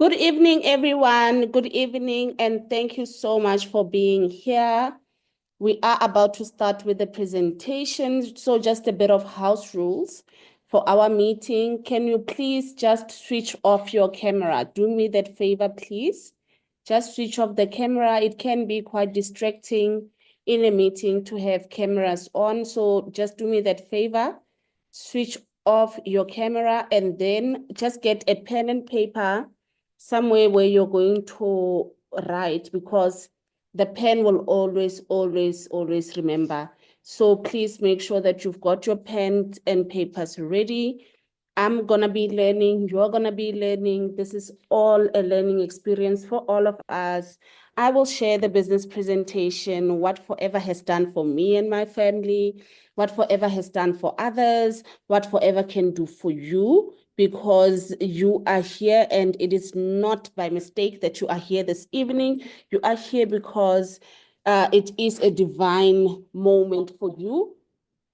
Good evening, everyone. Good evening, and thank you so much for being here. We are about to start with the presentation, so just a bit of house rules for our meeting. Can you please just switch off your camera? Do me that favor, please. Just switch off the camera. It can be quite distracting in a meeting to have cameras on, so just do me that favor. Switch off your camera and then just get a pen and paper somewhere where you're going to write, because the pen will always remember. So please make sure that you've got your pen and papers ready. I'm gonna be learning, you're gonna be learning. This is all a learning experience for all of us. I will share the business presentation, what Forever has done for me and my family, what Forever has done for others, what Forever can do for you, because you are here and it is not by mistake that you are here this evening. You are here because it is a divine moment for you.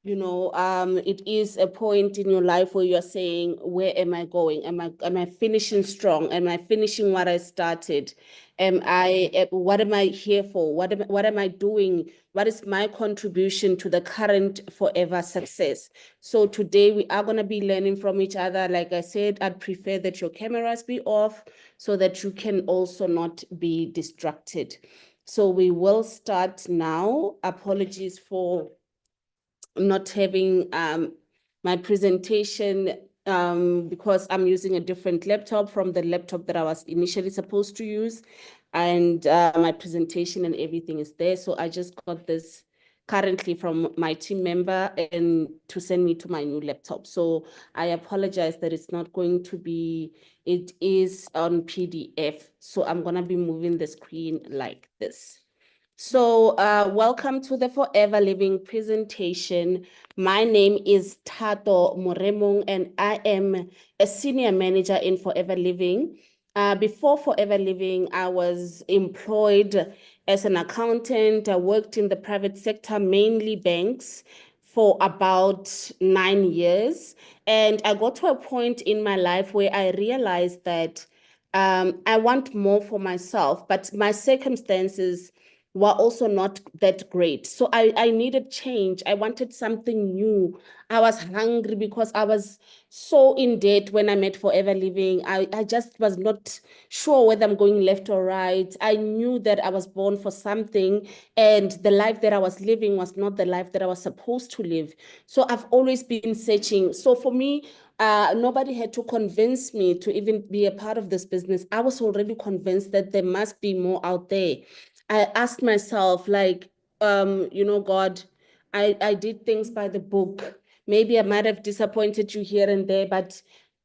It is a point in your life where you're saying, where am I going? Am I finishing strong? Am I finishing what I started? What am I here for? What am I doing? What is my contribution to the current Forever success? So today we are going to be learning from each other. Like I said, I'd prefer that your cameras be off so that you can also not be distracted. So we will start now. Apologies for not having my presentation because I'm using a different laptop from the laptop that I was initially supposed to use. And my presentation and everything is there. So I just got this currently from my team member and to send me to my new laptop. So I apologize that it's not going to be, it is on PDF. So I'm going to be moving the screen like this. So welcome to the Forever Living presentation. My name is Thato Moremong and I am a senior manager in Forever Living. Before Forever Living, I was employed as an accountant. I worked in the private sector, mainly banks, for about 9 years. And I got to a point in my life where I realized that I want more for myself, but my circumstances were also not that great. So I needed change. I wanted something new. I was hungry because I was so in debt when I met Forever Living. I just was not sure whether I'm going left or right. I knew that I was born for something, and the life that I was living was not the life that I was supposed to live. So I've always been searching. So for me, nobody had to convince me to even be a part of this business. I was already convinced that there must be more out there. I asked myself, like, God, I did things by the book. Maybe I might have disappointed you here and there, but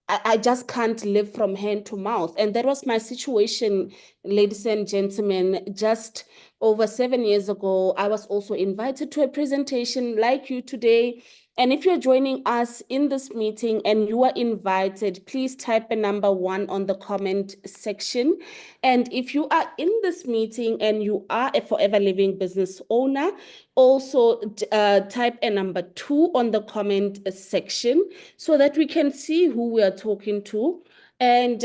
I just can't live from hand to mouth. And that was my situation, ladies and gentlemen. Just over 7 years ago, I was also invited to a presentation like you today. And if you're joining us in this meeting and you are invited, please type a number 1 on the comment section. And if you are in this meeting and you are a Forever Living business owner, also type a number 2 on the comment section so that we can see who we are talking to. And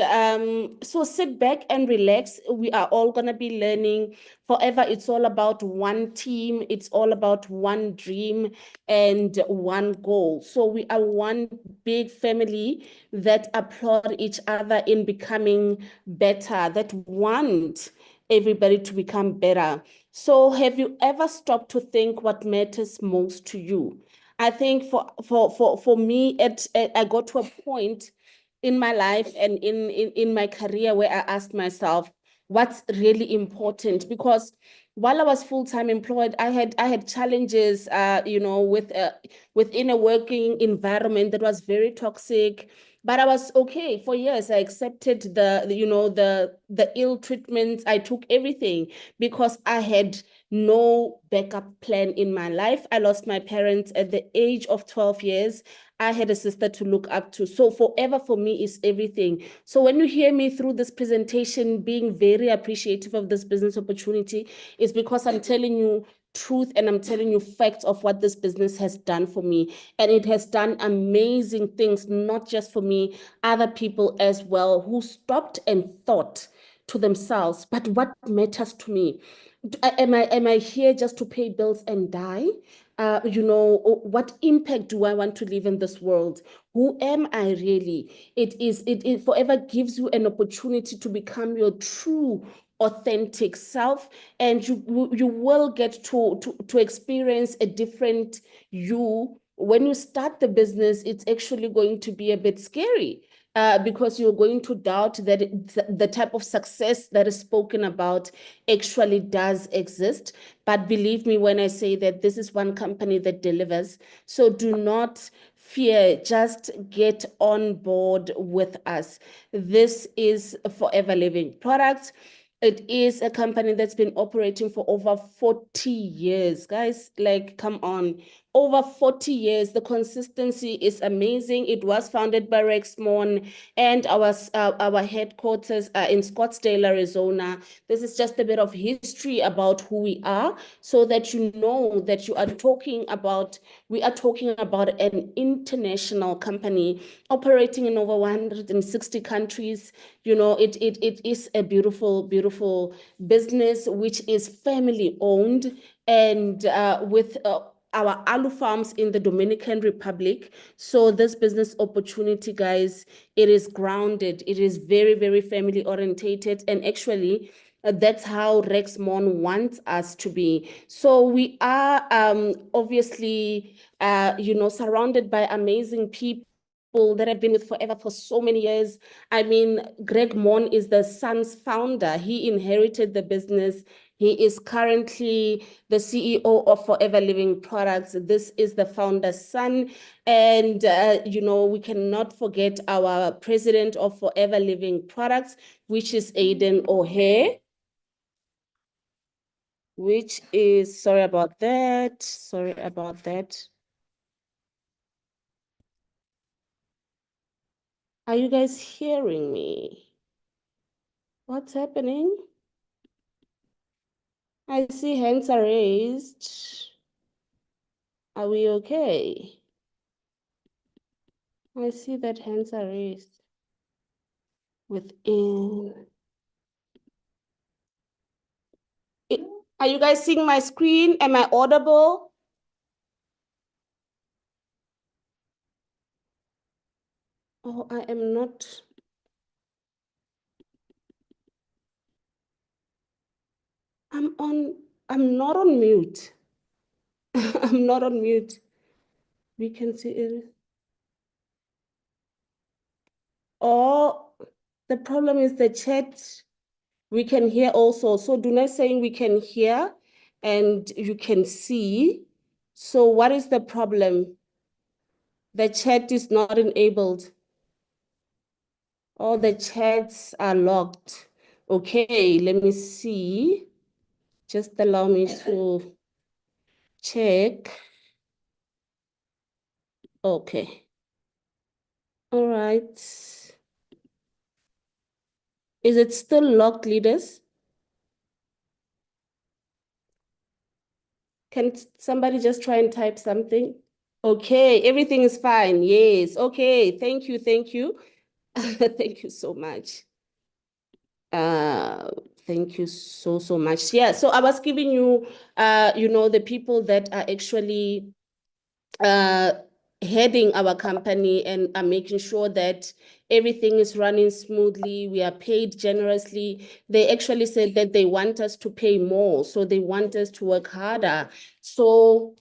so sit back and relax. We are all going to be learning. Forever, it's all about one team. It's all about one dream and one goal. So we are one big family that applaud each other in becoming better, that want everybody to become better. So have you ever stopped to think what matters most to you? I think for me, I got to a point in my life and in my career where I asked myself, what's really important? Because while I was full-time employed, I had challenges, within a working environment that was very toxic. But I was okay for years. I accepted the ill treatment. I took everything because I had no backup plan in my life. I lost my parents at the age of 12 years. I had a sister to look up to. So Forever for me is everything. So when you hear me through this presentation being very appreciative of this business opportunity, it's because I'm telling you truth and I'm telling you facts of what this business has done for me. And it has done amazing things, not just for me, other people as well who stopped and thought to themselves, but what matters to me? Am I here just to pay bills and die? What impact do I want to leave in this world? Who am I really? It forever gives you an opportunity to become your true authentic self, and you will get to experience a different you. When you start the business, it's actually going to be a bit scary, because you're going to doubt that the type of success that is spoken about actually does exist. But believe me when I say that this is one company that delivers. So do not fear, just get on board with us. This is Forever Living Products. It is a company that's been operating for over 40 years. Guys, like, come on. Over 40 years. The consistency is amazing. It was founded by Rex Mon, and our headquarters are in Scottsdale, Arizona. This is just a bit of history about who we are, so that you know that we are talking about an international company operating in over 160 countries. It is a beautiful, beautiful business, which is family owned, and with our alu farms in the Dominican Republic. So this business opportunity, guys, it is grounded. It is very, very family orientated. And actually, that's how Rexmon wants us to be. So we are obviously, surrounded by amazing people that have been with Forever for so many years. I mean, Greg Mon is the son's founder. He inherited the business. He is currently the CEO of Forever Living Products. This is the founder's son. And, we cannot forget our president of Forever Living Products, which is Aiden O'Hare, which is, sorry about that. Sorry about that. Are you guys hearing me? What's happening? I see hands are raised. Are we okay? I see that hands are raised within. It, are you guys seeing my screen? Am I audible? Oh, I am not. I'm not on mute. I'm not on mute. We can see it. Oh, the problem is the chat. We can hear also. So Duna saying we can hear and you can see. So what is the problem? The chat is not enabled. All the chats are locked. Okay, let me see. Just allow me to check. Okay. All right. Is it still locked, leaders? Can somebody just try and type something? Okay, everything is fine. Yes. Okay. Thank you. Thank you. Thank you so much. Uh, Thank you so, so much. Yeah, so I was giving you, the people that are actually uh, heading our company and are making sure that everything is running smoothly. We are paid generously. They actually said that they want us to pay more, so they want us to work harder. So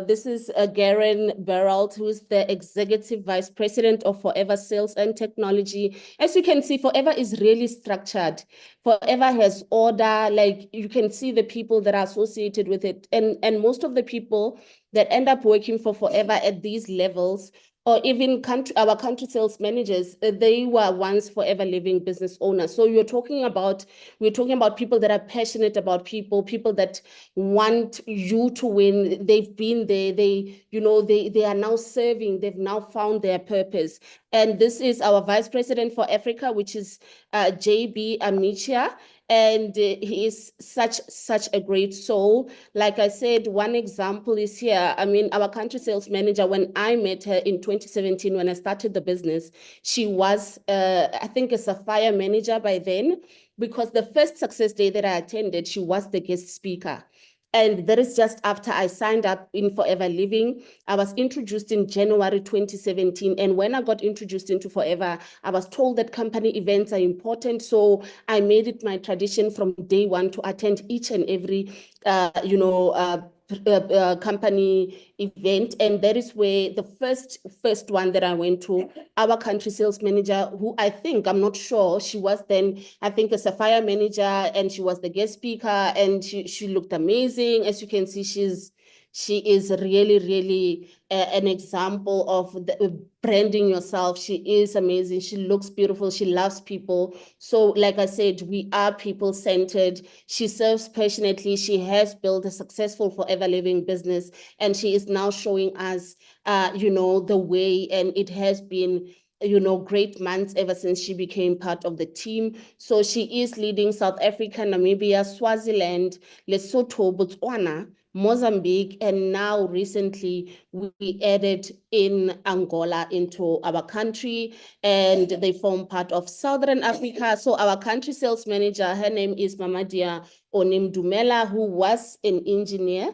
this is Garen Beralt, who is the Executive Vice President of Forever Sales and Technology. As you can see, Forever is really structured. Forever has order, like you can see the people that are associated with it. And most of the people that end up working for Forever at these levels, or even our country sales managers, they were once Forever Living business owners. So we're talking about people that are passionate about people that want you to win. They've been there. They are now serving. They've now found their purpose. And this is our Vice President for Africa, which is JB Amicia. and he is such a great soul. Like I said, one example is here. I mean, our country sales manager, when I met her in 2017, when I started the business, she was, I think, a Sapphire manager by then, because the first Success Day that I attended, she was the guest speaker. And that is just after I signed up in Forever Living. I was introduced in January 2017. And when I got introduced into Forever, I was told that company events are important. So I made it my tradition from day one to attend each and every, company event. And that is where the first one that I went to, our country sales manager, who I think, I'm not sure, she was then, I think, a Sapphire manager, and she was the guest speaker, and she looked amazing. As you can see, she is really, really an example of branding yourself. She is amazing. She looks beautiful. She loves people. So like I said, we are people-centered. She serves passionately. She has built a successful Forever Living business, and she is now showing us, the way, and it has been great months ever since she became part of the team. So she is leading South Africa, Namibia, Swaziland, Lesotho, Botswana, Mozambique, and now recently we added in Angola into our country, and they form part of Southern Africa. So our country sales manager, her name is Mamadia Onimdumela, who was an engineer.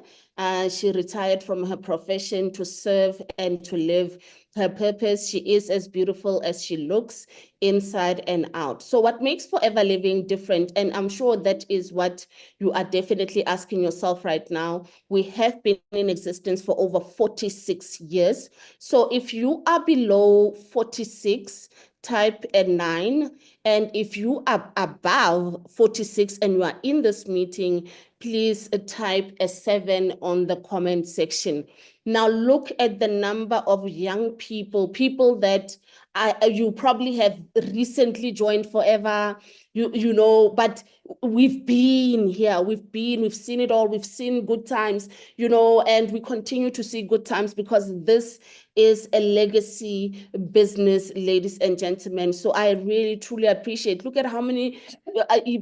She retired from her profession to serve and to live her purpose. She is as beautiful as she looks, inside and out. So what makes Forever Living different? And I'm sure that is what you are definitely asking yourself right now. We have been in existence for over 46 years. So if you are below 46, type a 9. And if you are above 46 and you are in this meeting, please type a 7 on the comment section. Now look at the number of young people that you probably have recently joined Forever, but we've been here, we've seen it all, we've seen good times, and we continue to see good times, because this is a legacy business, ladies and gentlemen. So I really, truly appreciate, look at how many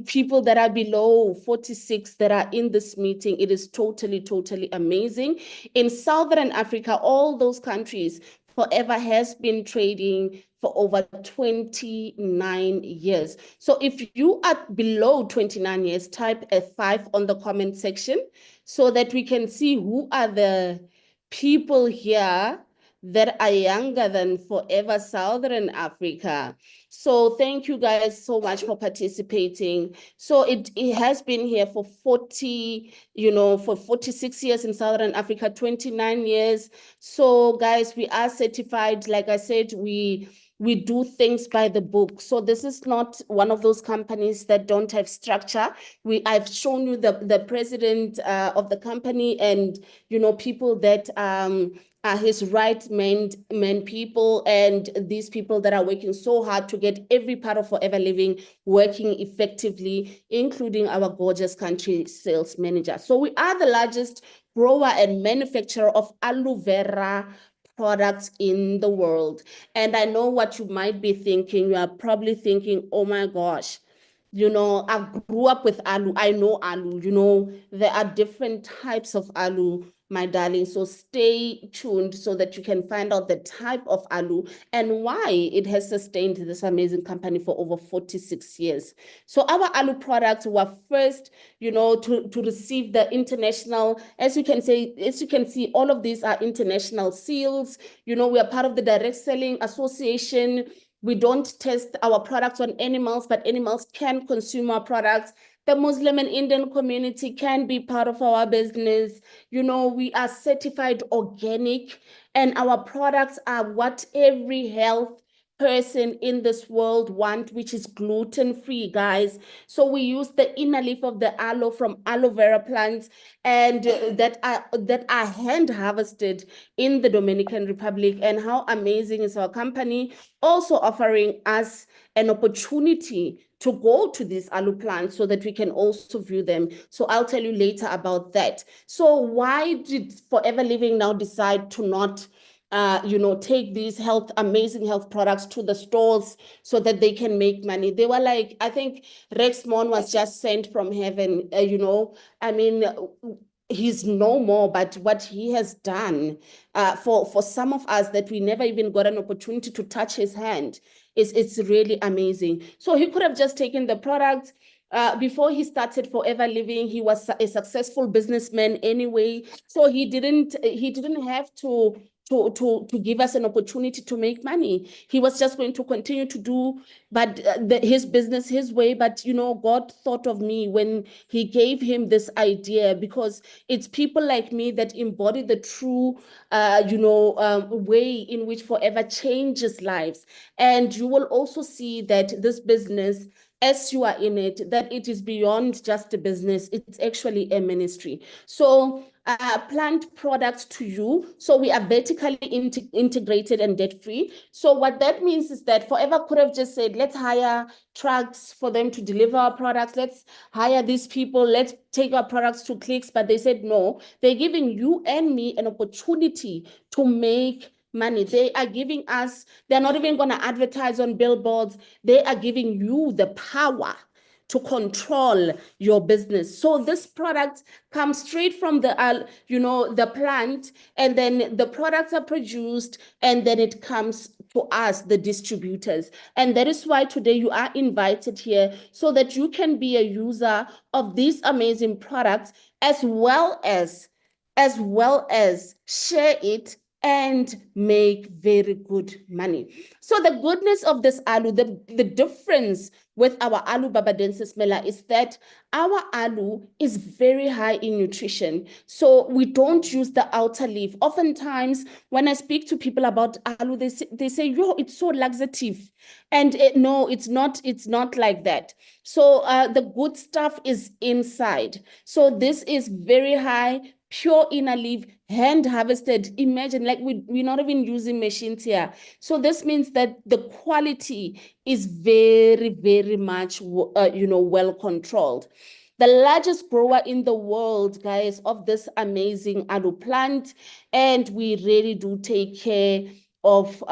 people that are below 46 that are in this meeting. It is totally, totally amazing. In Southern Africa, all those countries, Forever has been trading for over 29 years. So if you are below 29 years, type a 5 on the comment section so that we can see who are the people here that are younger than Forever Southern Africa. So thank you guys so much for participating. So it has been here for 46 years in Southern Africa, 29 years. So guys, we are certified. Like I said, we do things by the book. So this is not one of those companies that don't have structure. I've shown you the president of the company, and people that are his right men people, and these people that are working so hard to get every part of Forever Living working effectively, including our gorgeous country sales manager. So we are the largest grower and manufacturer of aloe vera products in the world. And I know what you might be thinking. You are probably thinking, oh my gosh, I grew up with aloe. I know aloe. There are different types of aloe, my darling. So stay tuned so that you can find out the type of aloe and why it has sustained this amazing company for over 46 years. So our aloe products were first, to receive the international, as you can see, all of these are international seals. We are part of the Direct Selling Association. We don't test our products on animals, but animals can consume our products. The Muslim and Indian community can be part of our business. We are certified organic, and our products are what every health person in this world want, which is gluten-free, guys. So we use the inner leaf of the aloe from aloe vera plants, and that are hand harvested in the Dominican Republic. And how amazing is our company also offering us an opportunity to go to these aloe plants so that we can also view them. So I'll tell you later about that. So why did Forever Living now decide to not take these amazing health products to the stores so that they can make money. They were like, I think Rex Mon was just sent from heaven, I mean, he's no more, but what he has done for some of us that we never even got an opportunity to touch his hand it's really amazing. So he could have just taken the product. Before he started Forever Living, he was a successful businessman anyway. So he didn't have to give us an opportunity to make money. He was just going to continue to do his business his way. But God thought of me when he gave him this idea, because it's people like me that embody the true way in which Forever changes lives. And you will also see that this business, as you are in it, that it is beyond just a business. It's actually a ministry. So plant products to you. So we are vertically integrated and debt free. So what that means is that Forever could have just said, let's hire trucks for them to deliver our products. Let's hire these people. Let's take our products to Clicks. But they said, no, they're giving you and me an opportunity to make money. They are giving us, they're not even going to advertise on billboards. They are giving you the power to control your business. So this product comes straight from the plant, and then the products are produced, and then it comes to us, the distributors. And that is why today you are invited here, so that you can be a user of these amazing products, as well as share it and make very good money. So the goodness of this alu, the difference with our alu babadensis mela is that our alu is very high in nutrition. So we don't use the outer leaf. Oftentimes, when I speak to people about alu, they say, yo, it's so laxative. And no, it's not like that. So the good stuff is inside. So this is very high, pure inner leaf, hand harvested. Imagine, like we're not even using machines here. So this means that the quality is very, very much, well controlled. The largest grower in the world, guys, of this amazing alu plant. And we really do take care of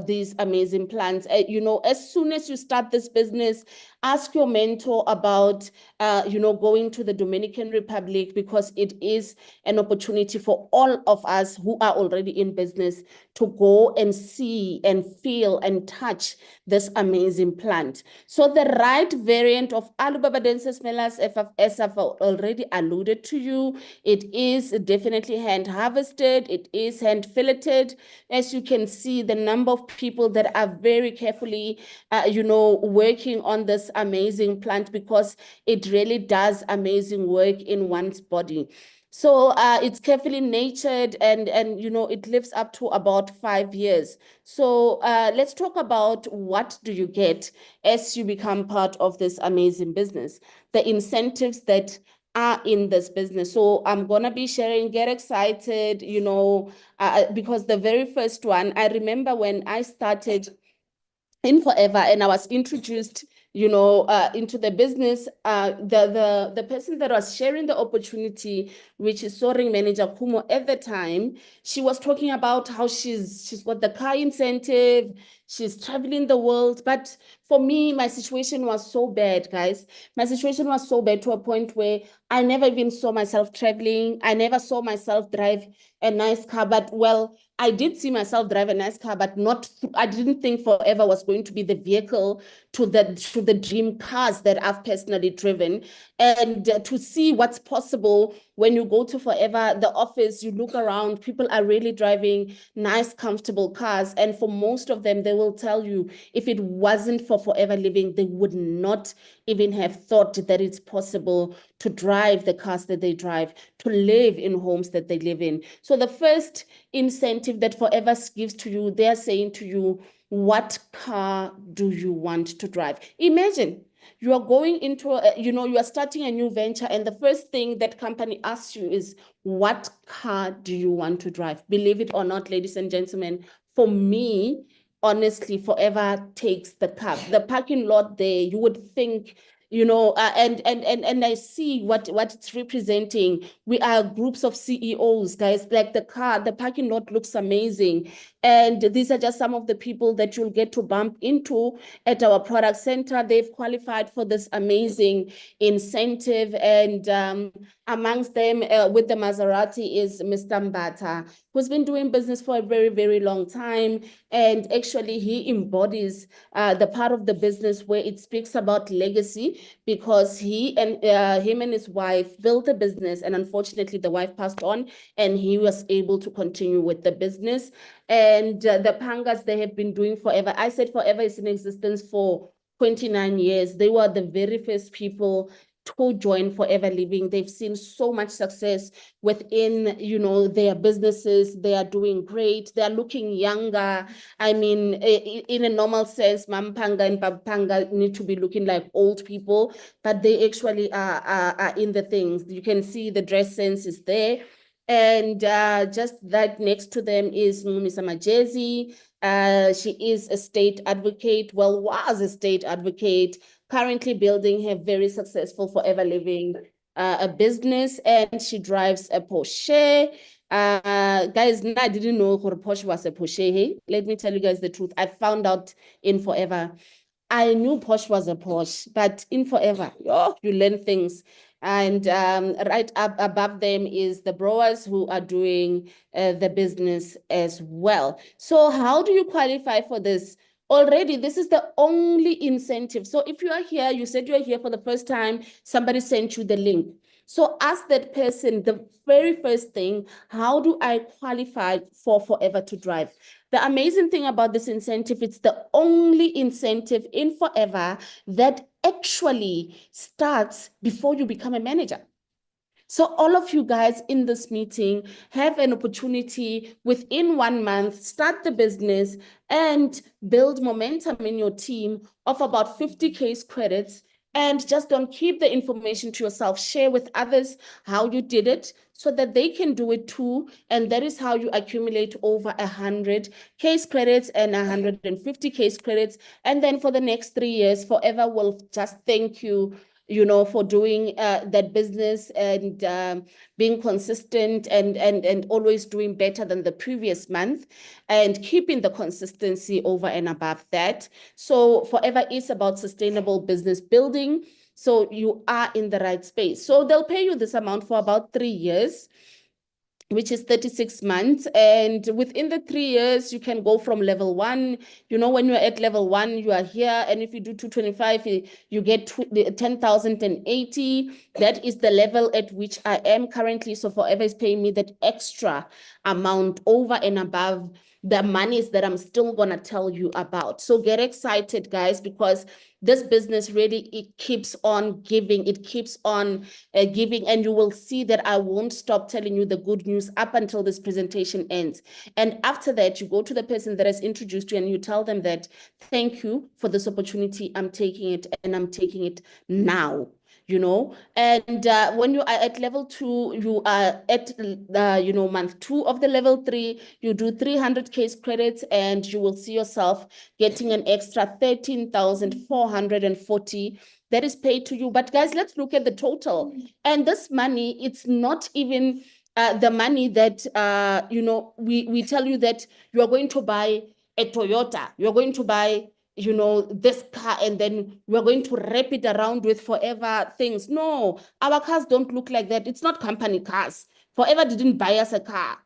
these amazing plants. As soon as you start this business, ask your mentor about, going to the Dominican Republic, because it is an opportunity for all of us who are already in business to go and see and feel and touch this amazing plant. So the right variant of Alubabadensis melas, as I've already alluded to you, it is definitely hand harvested. It is hand filleted. As you can see, the number of people that are very carefully, working on this amazing plant, because it really does amazing work in one's body. So it's carefully nurtured, and it lives up to about 5 years. So let's talk about what do you get as you become part of this amazing business, the incentives that are in this business. So I'm gonna be sharing, get excited, because the very first one, I remember when I started in Forever and I was introduced, into the business, the person that was sharing the opportunity, which is soaring manager Kumo at the time, she was talking about how she's got the car incentive, she's traveling the world. But for me, my situation was so bad, guys. My situation was so bad to a point where I never even saw myself traveling. I never saw myself drive a nice car. But well, I did see myself drive a nice car, but I didn't think Forever was going to be the vehicle to the dream cars that I've personally driven. And to see what's possible when you go to Forever, the office, you look around, people are really driving nice, comfortable cars. And for most of them, they will tell you, if it wasn't for Forever Living, they would not even have thought that it's possible to drive the cars that they drive, to live in homes that they live in. So the first incentive that Forever gives to you, they're saying to you, what car do you want to drive? Imagine you are going into, you are starting a new venture, and the first thing that company asks you is, what car do you want to drive? Believe it or not, ladies and gentlemen, for me, honestly, Forever takes the car. The parking lot there, you would think, and I see what it's representing. We are groups of CEOs, guys. Like the parking lot looks amazing. And these are just some of the people that you'll get to bump into at our product center. They've qualified for this amazing incentive. And amongst them, with the Maserati, is Mr. Mbata, who's been doing business for a very, very long time. And actually, he embodies the part of the business where it speaks about legacy, because him and his wife built a business, and unfortunately, the wife passed on, and he was able to continue with the business. And the Pangas, they have been doing forever. I said forever is in existence for 29 years. They were the very first people to join Forever Living. They've seen so much success within, their businesses. They are doing great. They are looking younger. I mean, in a normal sense, Mampanga and Papanga need to be looking like old people, but they actually are in the things. You can see the dress sense is there. And just that next to them is Mumisa Majezi. She is a state advocate, was a state advocate, currently building her very successful Forever Living a business, and she drives a Porsche. Guys, I didn't know Porsche was a Porsche. Hey, let me tell you guys the truth. I found out in Forever. I knew Porsche was a Porsche, but in Forever, you learn things. And right up above them is the brewers, who are doing the business as well. So how do you qualify for this? Already, this is the only incentive. So if you are here, you said you are here for the first time, somebody sent you the link. So ask that person the very first thing, how do I qualify for Forever to Drive? The amazing thing about this incentive, it's the only incentive in Forever that actually starts before you become a manager. So all of you guys in this meeting have an opportunity within 1 month, start the business and build momentum in your team of about 50 case credits. And just don't keep the information to yourself. Share with others how you did it so that they can do it too. And that is how you accumulate over 100 case credits and 150 case credits. And then for the next 3 years, Forever will just thank you, for doing that business and being consistent and always doing better than the previous month and keeping the consistency over and above that. So Forever is about sustainable business building. So you are in the right space. So they'll pay you this amount for about 3 years, which is 36 months. And within the 3 years, you can go from level 1. When you're at level 1, you are here. And if you do 225, you get 10,080. That is the level at which I am currently. So Forever is paying me that extra amount over and above the monies that I'm still going to tell you about. So get excited, guys, because this business really, it keeps on giving. It keeps on giving. And you will see that I won't stop telling you the good news up until this presentation ends. And after that, you go to the person that has introduced you and you tell them that, thank you for this opportunity. I'm taking it, and I'm taking it now. And when you are at level 2, you are at month 2 of the level 3, you do 300 case credits, and you will see yourself getting an extra 13,440 that is paid to you. But guys, let's look at the total. And this money, it's not even the money that we tell you that you are going to buy a Toyota, you're going to buy this car, and then we're going to wrap it around with Forever things. No, our cars don't look like that. It's not company cars. Forever didn't buy us a car.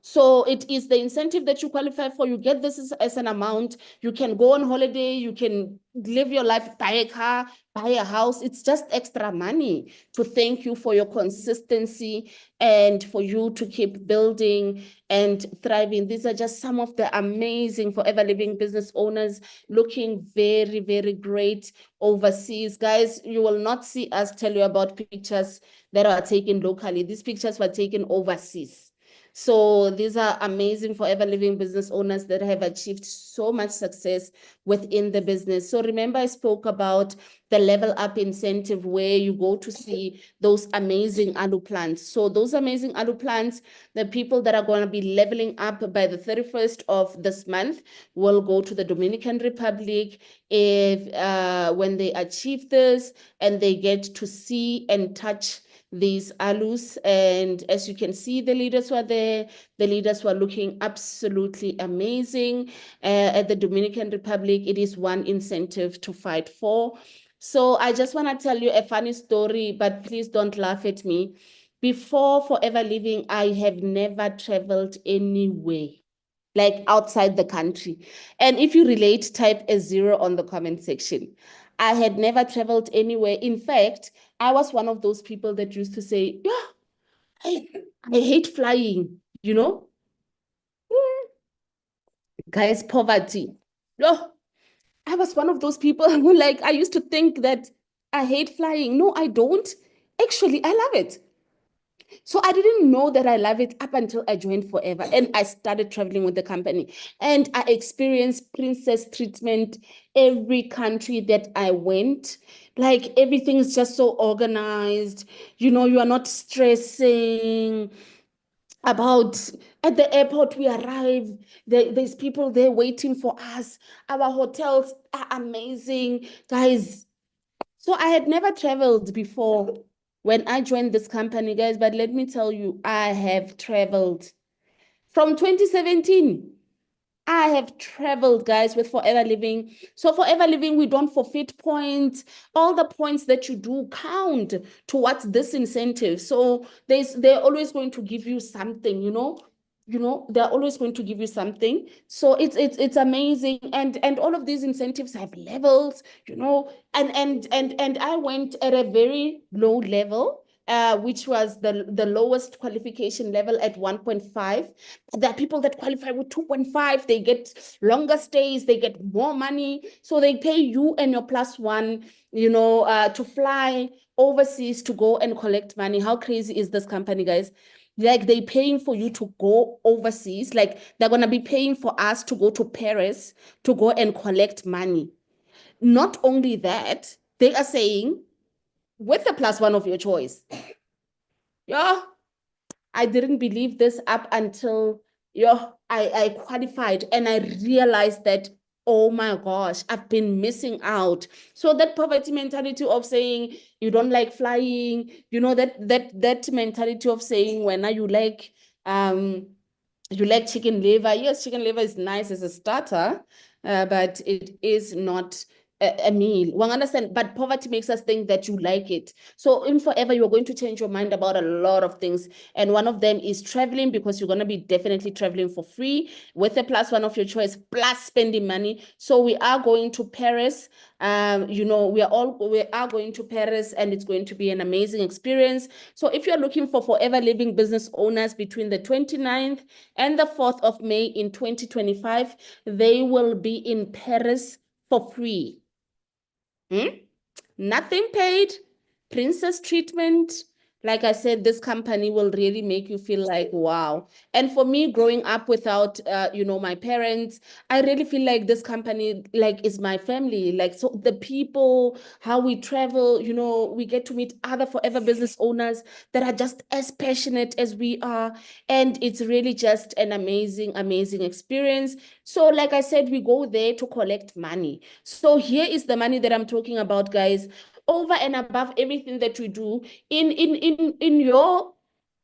So it is the incentive that you qualify for. You get this as an amount. You can go on holiday, you can live your life, buy a car, buy a house. It's just extra money to thank you for your consistency and for you to keep building and thriving. These are just some of the amazing Forever Living business owners looking very, very great overseas. Guys, you will not see us tell you about pictures that are taken locally. These pictures were taken overseas. So these are amazing forever living business owners that have achieved so much success within the business. So remember, I spoke about the level up incentive where you go to see those amazing alu plants. So those amazing alu plants, the people that are going to be leveling up by the 31st of this month will go to the Dominican Republic. If when they achieve this and they get to see and touch these alus, and as you can see, the leaders were there. The leaders were looking absolutely amazing. At the Dominican Republic, it is one incentive to fight for. So I just want to tell you a funny story, but please don't laugh at me. Before Forever Living, I have never traveled anywhere, like outside the country. And if you relate, type a 0 on the comment section. I had never traveled anywhere. In fact, I was one of those people that used to say, yeah, I, I hate flying, you know? Guys, poverty. No, I was one of those people who, like, I used to think that I hate flying. No, I don't. Actually, I love it. So I didn't know that I love it up until I joined Forever and I started traveling with the company. And I experienced princess treatment every country that I went. Like everything is just so organized. You are not stressing about at the airport. We arrive, there's people there waiting for us. Our hotels are amazing, guys. So I had never traveled before when I joined this company, guys, but let me tell you, I have traveled from 2017. I have traveled, guys, with Forever Living. So Forever Living, we don't forfeit points. All the points that you do count towards this incentive. So they're always going to give you something, they're always going to give you something. So it's amazing. And all of these incentives have levels, and I went at a very low level. Which was the lowest qualification level at 1.5. There are people that qualify with 2.5. They get longer stays, they get more money. So they pay you and your plus one, to fly overseas to go and collect money. How crazy is this company, guys? Like they're paying for you to go overseas. Like they're going to be paying for us to go to Paris to go and collect money. Not only that, they are saying with the plus one of your choice. Yeah, I didn't believe this up until I qualified and I realized that, oh my gosh, I've been missing out. So that poverty mentality of saying you don't like flying, that mentality of saying when you like chicken liver. Yes, chicken liver is nice as a starter, but it is not a meal. One understand, but poverty makes us think that you like it. So in Forever, you're going to change your mind about a lot of things. And one of them is traveling, because you're going to be definitely traveling for free with a plus one of your choice, plus spending money. So we are going to Paris. We are going to Paris, and it's going to be an amazing experience. So if you're looking for Forever Living business owners between the 29th and the 4th of May in 2025, they will be in Paris for free. Nothing paid, princess treatment. Like I said, this company will really make you feel like, wow. And for me, growing up without, my parents, I really feel like this company, like, is my family. Like, so the people, how we travel, we get to meet other Forever business owners that are just as passionate as we are. And it's really just an amazing, amazing experience. So like I said, we go there to collect money. So here is the money that I'm talking about, guys. Over and above everything that we do in your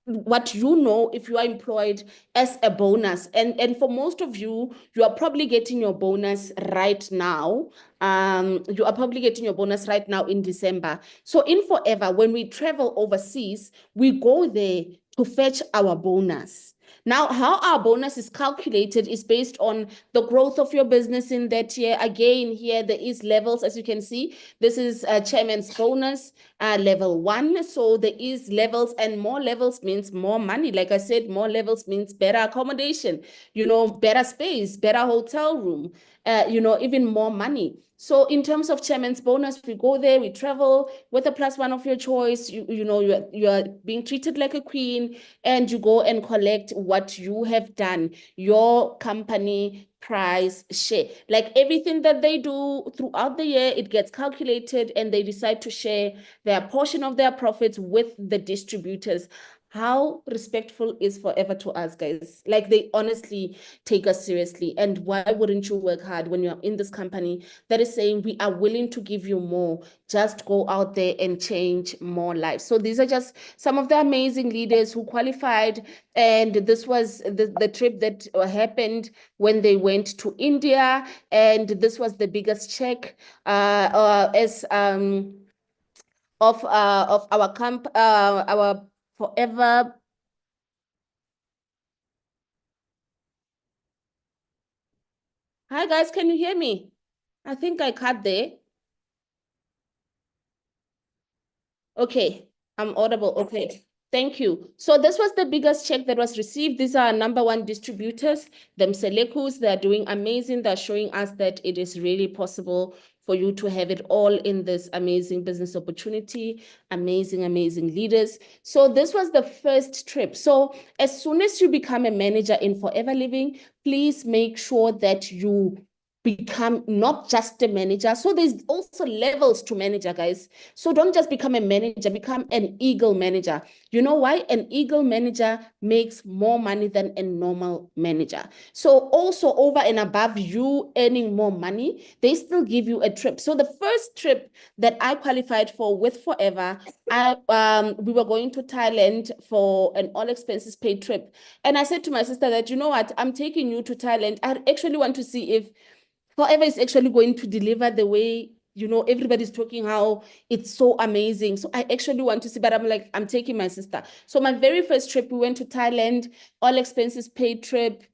what if you are employed as a bonus, and for most of you, you are probably getting your bonus right now. You are probably getting your bonus right now in December. So in Forever, when we travel overseas, we go there to fetch our bonus. Now, how our bonus is calculated is based on the growth of your business in that year. Again, here there is levels, as you can see. This is chairman's bonus, level 1. So there is levels, and more levels means more money. Like I said, more levels means better accommodation, better space, better hotel room. even more money. So in terms of chairman's bonus, we go there, we travel with a +1 of your choice. You are being treated like a queen, and you go and collect what you have done, your company price share. Like everything that they do throughout the year, it gets calculated and they decide to share their portion of their profits with the distributors. How respectful is Forever to us, guys? Like they honestly take us seriously. And why wouldn't you work hard when you're in this company that is saying we are willing to give you more? Just go out there and change more lives. So these are just some of the amazing leaders who qualified. And this was the trip that happened when they went to India. And this was the biggest check as of our Forever. Hi guys, can you hear me? I think I cut there. Okay, I'm audible. Okay, thank you. So this was the biggest check that was received. These are #1 distributors, them Selekus. They're doing amazing. They're showing us that it is really possible for you to have it all in this amazing business opportunity, amazing, amazing leaders. So this was the first trip. So as soon as you become a manager in Forever Living, please make sure that you become not just a manager. So there's also levels to manager, guys. So don't just become a manager, become an eagle manager. You know why? An eagle manager makes more money than a normal manager. So also over and above you earning more money, they still give you a trip. So the first trip that I qualified for with Forever, we were going to Thailand for an all expenses paid trip. And I said to my sister that, you know what, I'm taking you to Thailand. I actually want to see if Forever is actually going to deliver the way, everybody's talking how it's so amazing. So I actually want to see, but I'm like, I'm taking my sister. So my very first trip, we went to Thailand, all expenses paid trip,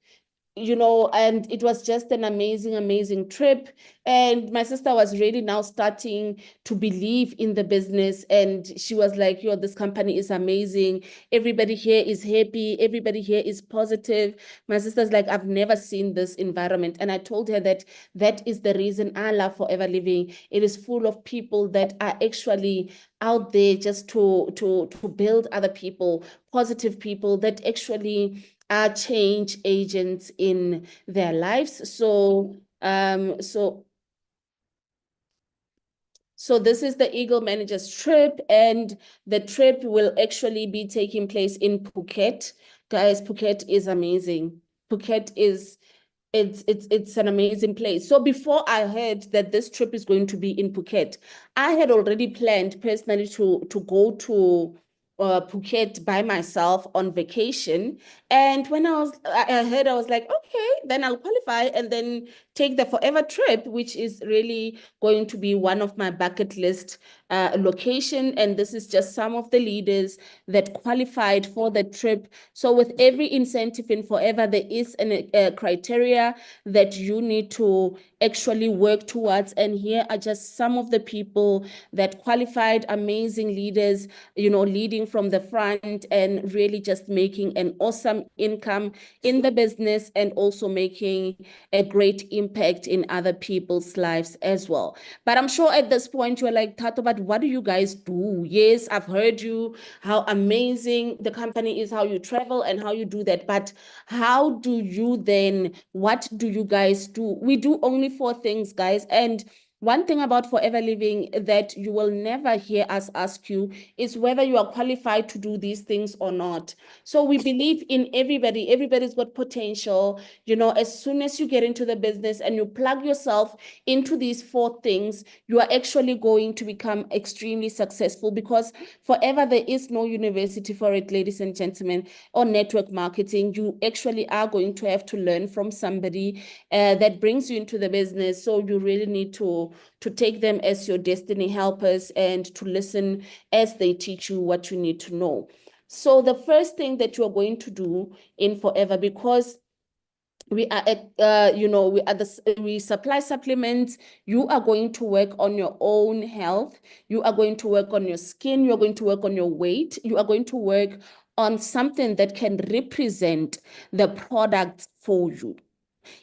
and it was just an amazing, amazing trip. And my sister was really now starting to believe in the business. And she was like, yo, this company is amazing. Everybody here is happy. Everybody here is positive. My sister's like, I've never seen this environment. And I told her that that is the reason I love Forever Living. It is full of people that are actually out there just to build other people, positive people that actually are change agents in their lives. So this is the Eagle Managers trip, and the trip will actually be taking place in Phuket. Guys, Phuket is amazing. Phuket is it's an amazing place. So before I heard that this trip is going to be in Phuket, I had already planned personally to go to Phuket by myself on vacation. And when I heard, I was like, okay, then I'll qualify and then take the Forever trip, which is really going to be one of my bucket list location. And this is just some of the leaders that qualified for the trip. So with every incentive in Forever, there is a criteria that you need to actually work towards. And here are just some of the people that qualified, amazing leaders, leading from the front and really just making an awesome income in the business and also making a great impact in other people's lives as well. But I'm sure at this point you're like, Thato, but what do you guys do? Yes, I've heard you, how amazing the company is, how you travel and how you do that. But how do you then, what do you guys do? We do only 4 things, guys. And one thing about Forever Living that you will never hear us ask you is whether you are qualified to do these things or not. So we believe in everybody. Everybody's got potential. As soon as you get into the business and you plug yourself into these 4 things, you are actually going to become extremely successful, because Forever, there is no university for it, ladies and gentlemen, or network marketing. You actually are going to have to learn from somebody that brings you into the business. So you really need to take them as your destiny helpers and to listen as they teach you what you need to know. So the first thing that you're going to do in Forever, because we are at, we supply supplements, you are going to work on your own health, you are going to work on your skin, you are going to work on your weight, you are going to work on something that can represent the products for you.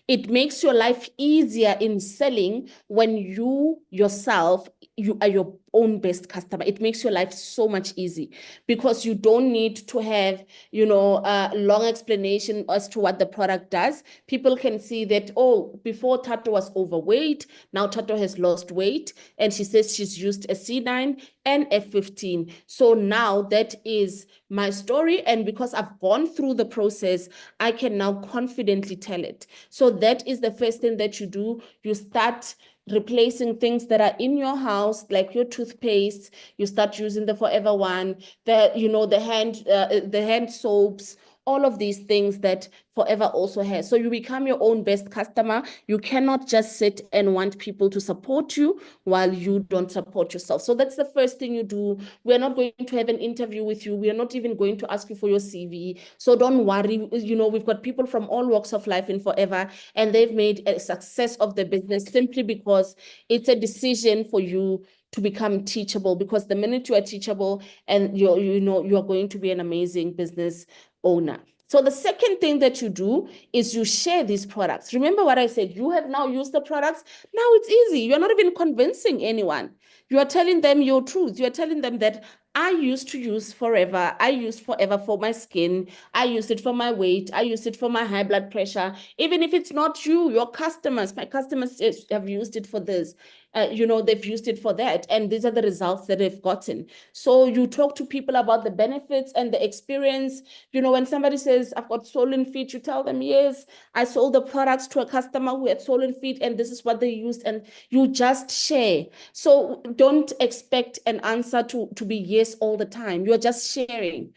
It makes your life easier in selling when you yourself, you are your own best customer. It makes your life so much easy because you don't need to have, a long explanation as to what the product does. People can see that, oh, before Thato was overweight, now Thato has lost weight, and she says she's used a C9 and F15. So now that is my story. And because I've gone through the process, I can now confidently tell it. So that is the first thing that you do. You start replacing things that are in your house, like your toothpaste. You start using the Forever One, the hand soaps, all of these things that Forever also has. So you become your own best customer. You cannot just sit and want people to support you while you don't support yourself. So that's the first thing you do. We're not going to have an interview with you. We are not even going to ask you for your CV. So don't worry. We've got people from all walks of life in Forever, and they've made a success of the business simply because it's a decision for you to become teachable, because the minute you are teachable, and you're going to be an amazing business owner. So the second thing that you do is you share these products. Remember what I said, you have now used the products. Now it's easy. You're not even convincing anyone. You are telling them your truth. You are telling them that I used to use Forever. I used Forever for my skin. I use it for my weight. I use it for my high blood pressure. Even if it's not you, your customers, my customers have used it for this. They've used it for that. And these are the results that they've gotten. So you talk to people about the benefits and the experience. When somebody says, I've got swollen feet, you tell them, yes, I sold the products to a customer who had swollen feet, and this is what they used. And you just share. So don't expect an answer to be yes all the time. You're just sharing.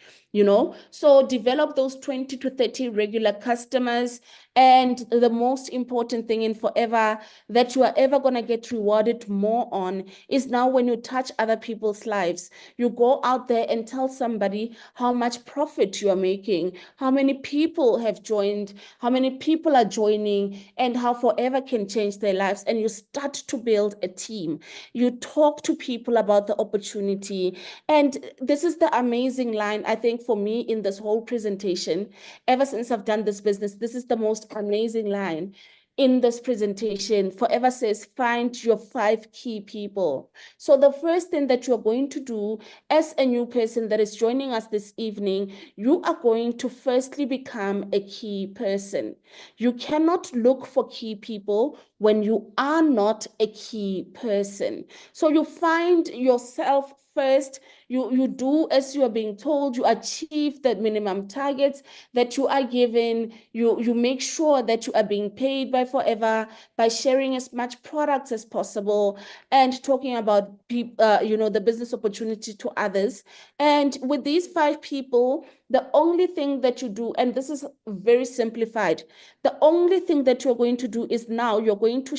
So develop those 20 to 30 regular customers. And the most important thing in Forever that you are ever going to get rewarded more on is now when you touch other people's lives. You go out there and tell somebody how much profit you are making, how many people have joined, how many people are joining, and how Forever can change their lives. And you start to build a team. You talk to people about the opportunity. And this is the amazing line, I think, for me in this whole presentation. Ever since I've done this business, this is the most amazing line in this presentation. Forever says, find your 5 key people. So the first thing that you're going to do as a new person that is joining us this evening, you are going to firstly become a key person. You cannot look for key people when you are not a key person. So you find yourself first. You do as you are being told. You achieve the minimum targets that you are given. You make sure that you are being paid by Forever by sharing as much products as possible and talking about the business opportunity to others. And with these 5 people, the only thing that you do, and this is very simplified, the only thing that you're going to do is now you're going to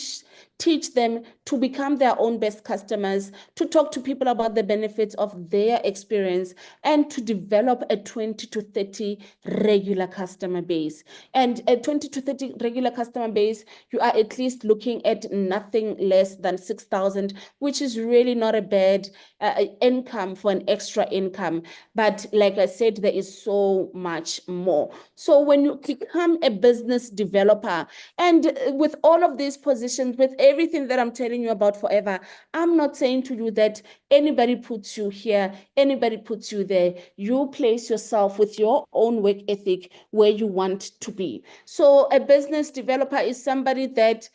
teach them to become their own best customers, to talk to people about the benefits of their experience, and to develop a 20 to 30 regular customer base. And a 20 to 30 regular customer base, you are at least looking at nothing less than 6,000, which is really not a bad income for an extra income. But like I said, there is so much more. So when you become a business developer, and with all of these positions, with everything that I'm telling you about Forever, I'm not saying to you that anybody puts you here, anybody puts you there. You place yourself with your own work ethic where you want to be. So a business developer is somebody that,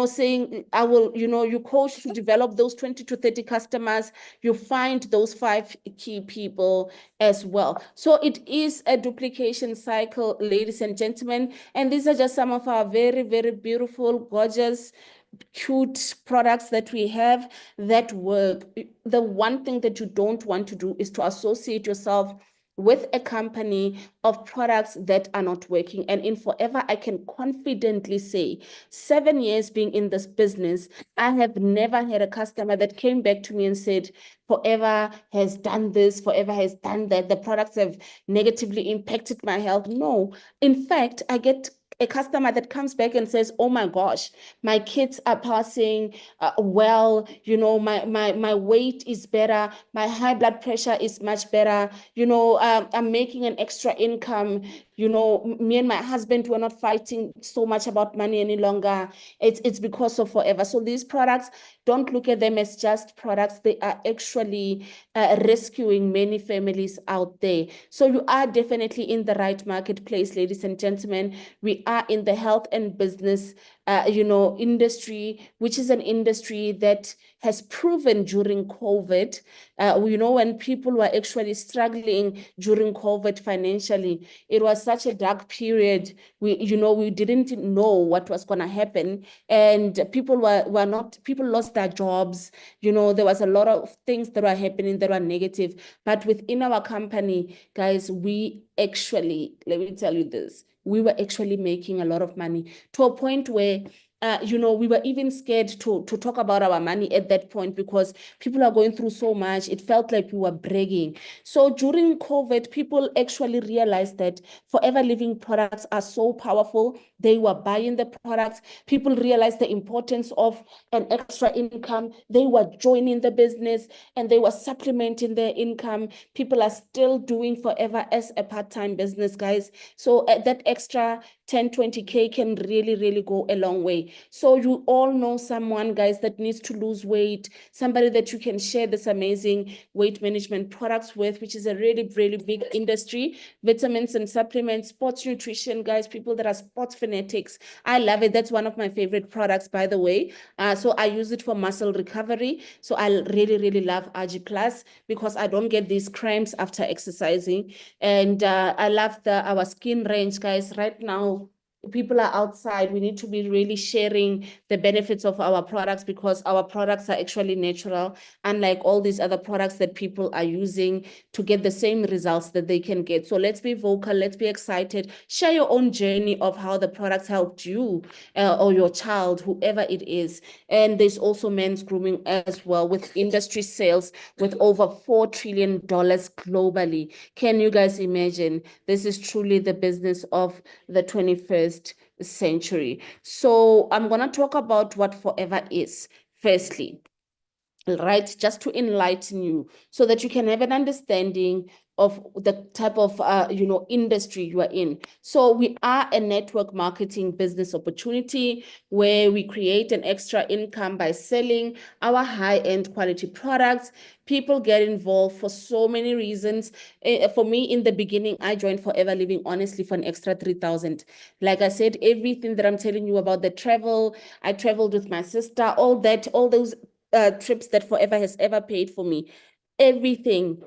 saying, I will, you coach to develop those 20 to 30 customers. You find those 5 key people as well. So it is a duplication cycle, ladies and gentlemen. And these are just some of our very, very beautiful, gorgeous, cute products that we have that work. The one thing that you don't want to do is to associate yourself with a company of products that are not working. And in Forever, I can confidently say, 7 years being in this business, I have never had a customer that came back to me and said, Forever has done this, Forever has done that, the products have negatively impacted my health. No, in fact, I get a customer that comes back and says, oh my gosh, my kids are passing well, my weight is better, my high blood pressure is much better, I'm making an extra income, me and my husband were not fighting so much about money any longer. It's because of forever. So these products, don't look at them as just products. They are actually rescuing many families out there. So you are definitely in the right marketplace, ladies and gentlemen. We are in the health and business industry, which is an industry that has proven during COVID. When people were actually struggling during COVID financially, it was such a dark period. We didn't know what was going to happen, and people lost their jobs. There was a lot of things that were happening that were negative. But within our company, guys, we actually, let me tell you this, we were actually making a lot of money to a point where we were even scared to talk about our money at that point because people are going through so much. It felt like we were bragging. So during COVID, people actually realized that Forever Living products are so powerful. They were buying the products. People realized the importance of an extra income. They were joining the business and they were supplementing their income. People are still doing Forever as a part-time business, guys. So that extra 10, 20K can really, really go a long way. So you all know someone, guys, that needs to lose weight, somebody that you can share this amazing weight management products with, which is a really, really big industry. Vitamins and supplements, sports nutrition, guys, people that are sports fanatics. I love it. That's one of my favorite products, by the way. So I use it for muscle recovery. So I really, really love RG Plus because I don't get these cramps after exercising. And I love our skin range, guys. Right now, people are outside. We need to be really sharing the benefits of our products because our products are actually natural, unlike all these other products that people are using to get the same results that they can get. So let's be vocal, let's be excited, share your own journey of how the products helped you or your child, whoever it is. And there's also men's grooming as well, with industry sales with over $4 trillion globally. Can you guys imagine? This is truly the business of the 21st century. So I'm going to talk about what Forever is. Firstly, right, just to enlighten you so that you can have an understanding of the type of industry you are in. So we are a network marketing business opportunity where we create an extra income by selling our high-end quality products. People get involved for so many reasons. For me, in the beginning, I joined Forever Living, honestly, for an extra 3,000. Like I said, everything that I'm telling you about the travel, I traveled with my sister, all those trips that Forever has ever paid for me, everything,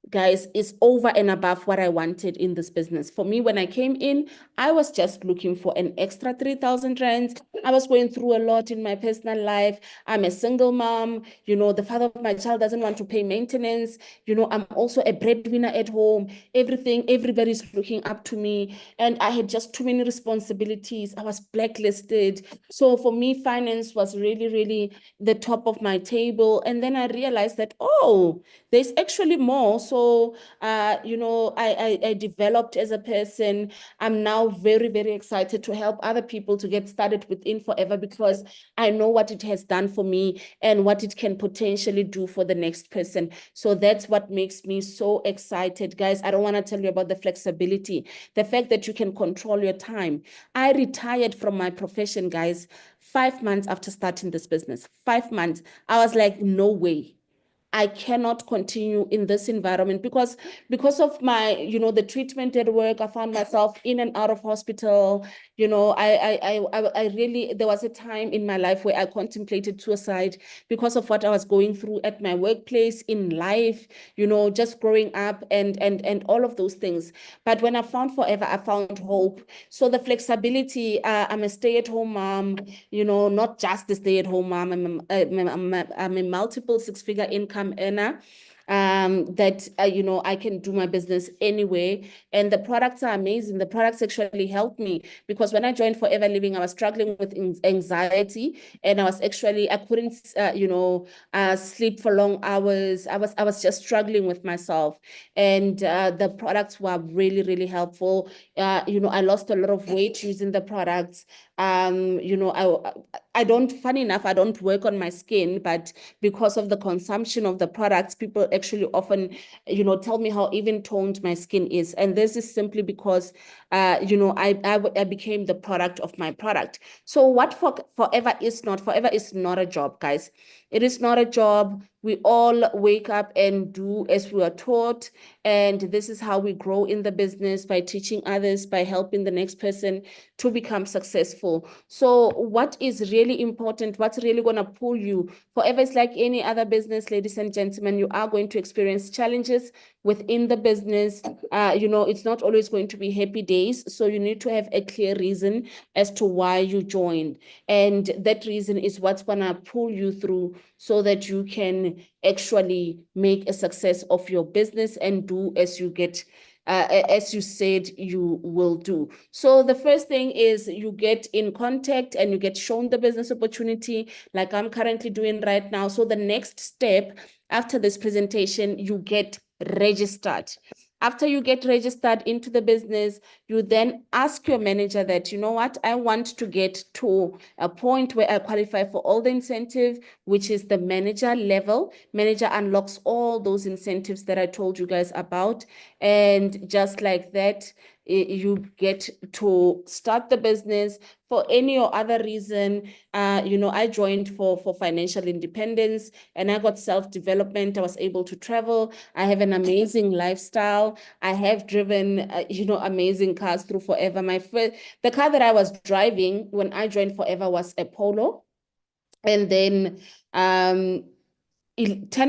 guys, is over and above what I wanted in this business. For me, when I came in, I was just looking for an extra 3,000 rands. I was going through a lot in my personal life. I'm a single mom. The father of my child doesn't want to pay maintenance. I'm also a breadwinner at home. Everybody's looking up to me. And I had just too many responsibilities. I was blacklisted. So for me, finance was really, really the top of my table. And then I realized that, there's actually more. So, I developed as a person. I'm now very, very excited to help other people to get started within Forever because I know what it has done for me and what it can potentially do for the next person. So that's what makes me so excited, guys. I don't want to tell you about the flexibility, the fact that you can control your time. I retired from my profession, guys, 5 months after starting this business. 5 months. I was like, no way. I cannot continue in this environment because of my, the treatment at work. I found myself in and out of hospital. I really, there was a time in my life where I contemplated suicide because of what I was going through at my workplace, in life, just growing up and all of those things. But when I found Forever, I found hope. So the flexibility, I'm a stay-at-home mom, not just a stay-at-home mom. I'm a multiple six-figure income earner, that I can do my business anywhere, and the products are amazing. The products actually helped me because when I joined Forever Living, I was struggling with anxiety, and I couldn't sleep for long hours. I was just struggling with myself, and the products were really, really helpful. I lost a lot of weight using the products. I don't, funny enough, I don't work on my skin, but because of the consumption of the products, people actually often, tell me how even toned my skin is. And this is simply because I became the product of my product. So what forever is not a job, guys. It is not a job. We all wake up and do as we are taught. And this is how we grow in the business, by teaching others, by helping the next person to become successful. So what is really important, what's really going to pull you? Forever is like any other business, ladies and gentlemen. You are going to experience challenges within the business. It's not always going to be happy days. So you need to have a clear reason as to why you joined. And that reason is what's going to pull you through so that you can actually make a success of your business and do as you said you will do. So the first thing is you get in contact and you get shown the business opportunity like I'm currently doing right now. So the next step after this presentation, you get registered. After you get registered into the business, you then ask your manager that, you know what, I want to get to a point where I qualify for all the incentive, which is the manager level. Manager unlocks all those incentives that I told you guys about. And just like that, you get to start the business. For any or other reason, I joined for financial independence and I got self-development. I was able to travel. I have an amazing lifestyle. I have driven, amazing cars through Forever. The car that I was driving when I joined Forever was a Polo. And then 10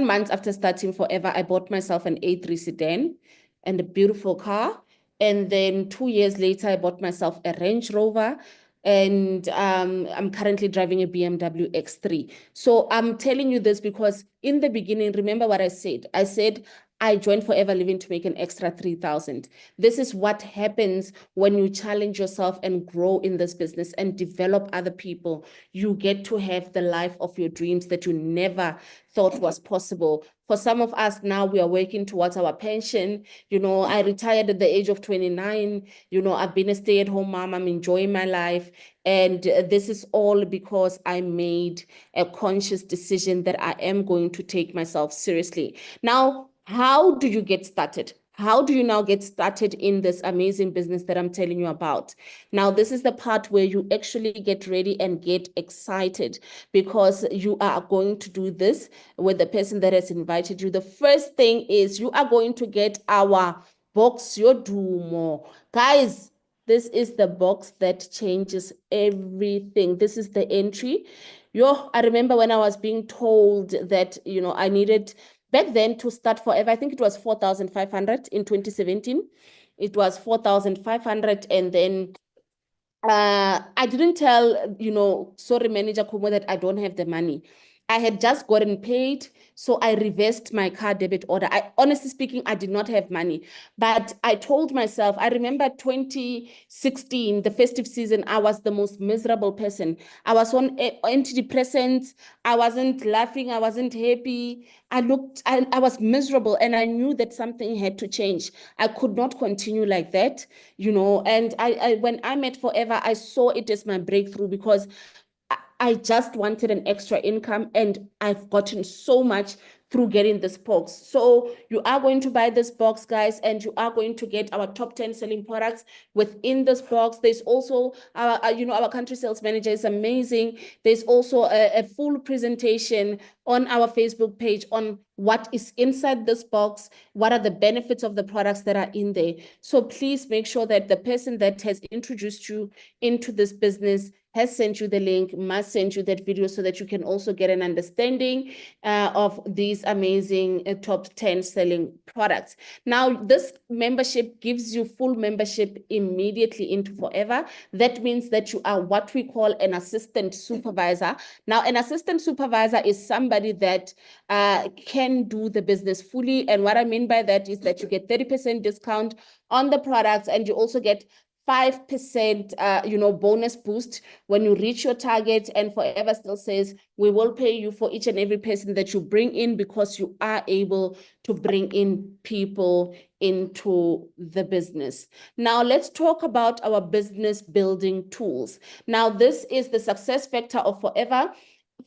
months after starting Forever, I bought myself an A3 sedan and a beautiful car. And then 2 years later, I bought myself a Range Rover. And I'm currently driving a BMW X3. So I'm telling you this because in the beginning, remember what I said? I said, I joined Forever Living to make an extra 3,000. This is what happens when you challenge yourself and grow in this business and develop other people. You get to have the life of your dreams that you never thought was possible. For some of us now, we are working towards our pension. I retired at the age of 29. I've been a stay-at-home mom. I'm enjoying my life. And this is all because I made a conscious decision that I am going to take myself seriously. Now, how do you get started? How do you now get started in this amazing business that I'm telling you about? Now, this is the part where you actually get ready and get excited because you are going to do this with the person that has invited you. The first thing is you are going to get our box, your Dumo. Guys, this is the box that changes everything. This is the entry. I remember when I was being told that, I needed back then to start Forever, I think it was 4,500 in 2017. It was 4,500. And then I didn't tell, sorry, Manager Kumo, that I don't have the money. I had just gotten paid, so I reversed my car debit order. Honestly speaking, I did not have money, but I told myself, I remember 2016, the festive season, I was the most miserable person. I was on antidepressants. I wasn't laughing. I wasn't happy. I was miserable, and I knew that something had to change. I could not continue like that, and when I met Forever, I saw it as my breakthrough because I just wanted an extra income and I've gotten so much through getting this box. So you are going to buy this box, guys, and you are going to get our top 10 selling products within this box. There's also, our country sales manager is amazing. There's also a full presentation on our Facebook page on what is inside this box, what are the benefits of the products that are in there. So please make sure that the person that has introduced you into this business has sent you the link, must send you that video so that you can also get an understanding of these amazing top 10 selling products. Now, this membership gives you full membership immediately into Forever. That means that you are what we call an assistant supervisor. Now, an assistant supervisor is somebody that can do the business fully. And what I mean by that is that you get 30% discount on the products, and you also get 5% bonus boost when you reach your target. And Forever still says we will pay you for each and every person that you bring in because you are able to bring in people into the business. Now let's talk about our business building tools. Now this is the success factor of Forever.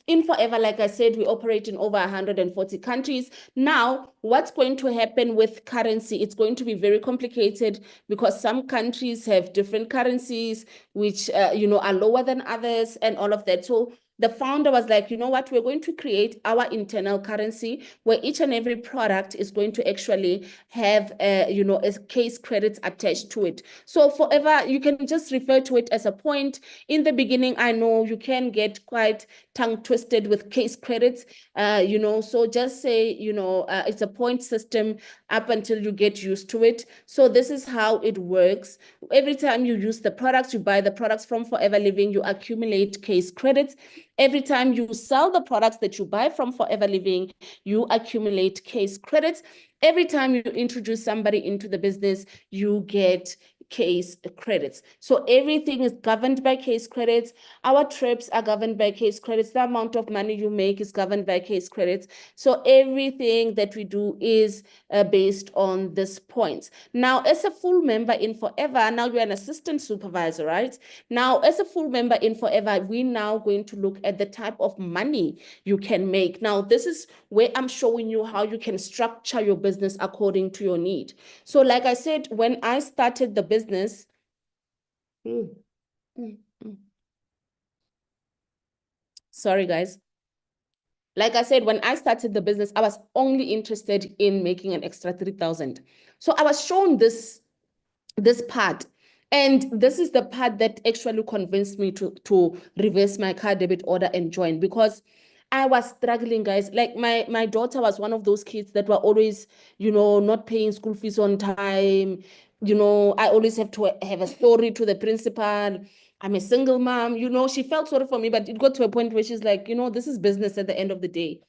in Forever, like I said, we operate in over 140 countries. Now, what's going to happen with currency? It's going to be very complicated because some countries have different currencies, which are lower than others and all of that. So the founder was like, you know what, we're going to create our internal currency where each and every product is going to actually have a case credits attached to it. So Forever, you can just refer to it as a point. In the beginning, I know you can get quite tongue twisted with case credits, so just say, it's a point system up until you get used to it. So this is how it works. Every time you use the products, you buy the products from Forever Living, you accumulate case credits. Every time you sell the products that you buy from Forever Living, you accumulate case credits. Every time you introduce somebody into the business, you get case credits. So everything is governed by case credits. Our trips are governed by case credits. The amount of money you make is governed by case credits. So everything that we do is based on this points. Now, as a full member in Forever, now you're an assistant supervisor, right? Now, as a full member in Forever, we're now going to look at the type of money you can make. Now, this is where I'm showing you how you can structure your business according to your need. So like I said, when I started the business, sorry, guys. Like I said, when I started the business, I was only interested in making an extra 3,000. So I was shown this part. And this is the part that actually convinced me to reverse my car debit order and join, because I was struggling, guys. Like my daughter was one of those kids that were always, not paying school fees on time. I always have to have a story to the principal. I'm a single mom. She felt sorry for me, but it got to a point where she's like, this is business at the end of the day.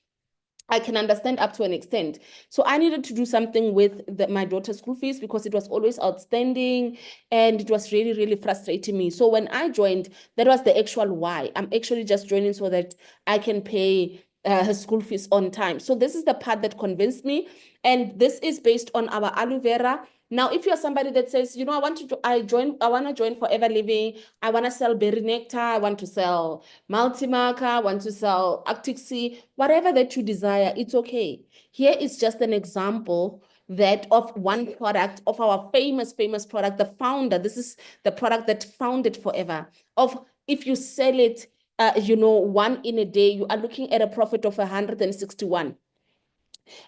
I can understand up to an extent. So I needed to do something with my daughter's school fees because it was always outstanding and it was really, really frustrating me. So when I joined, that was the actual why. I'm actually just joining so that I can pay her school fees on time. So this is the part that convinced me. And this is based on our aloe vera. Now, if you're somebody that says, I want to join Forever Living, I want to sell berry nectar, I want to sell Madingaka, want to sell Arctic Sea, whatever that you desire, it's okay. Here is just an example that of one product of our famous product, the founder. This is the product that founded Forever. Of if you sell it, one in a day, you are looking at a profit of 161.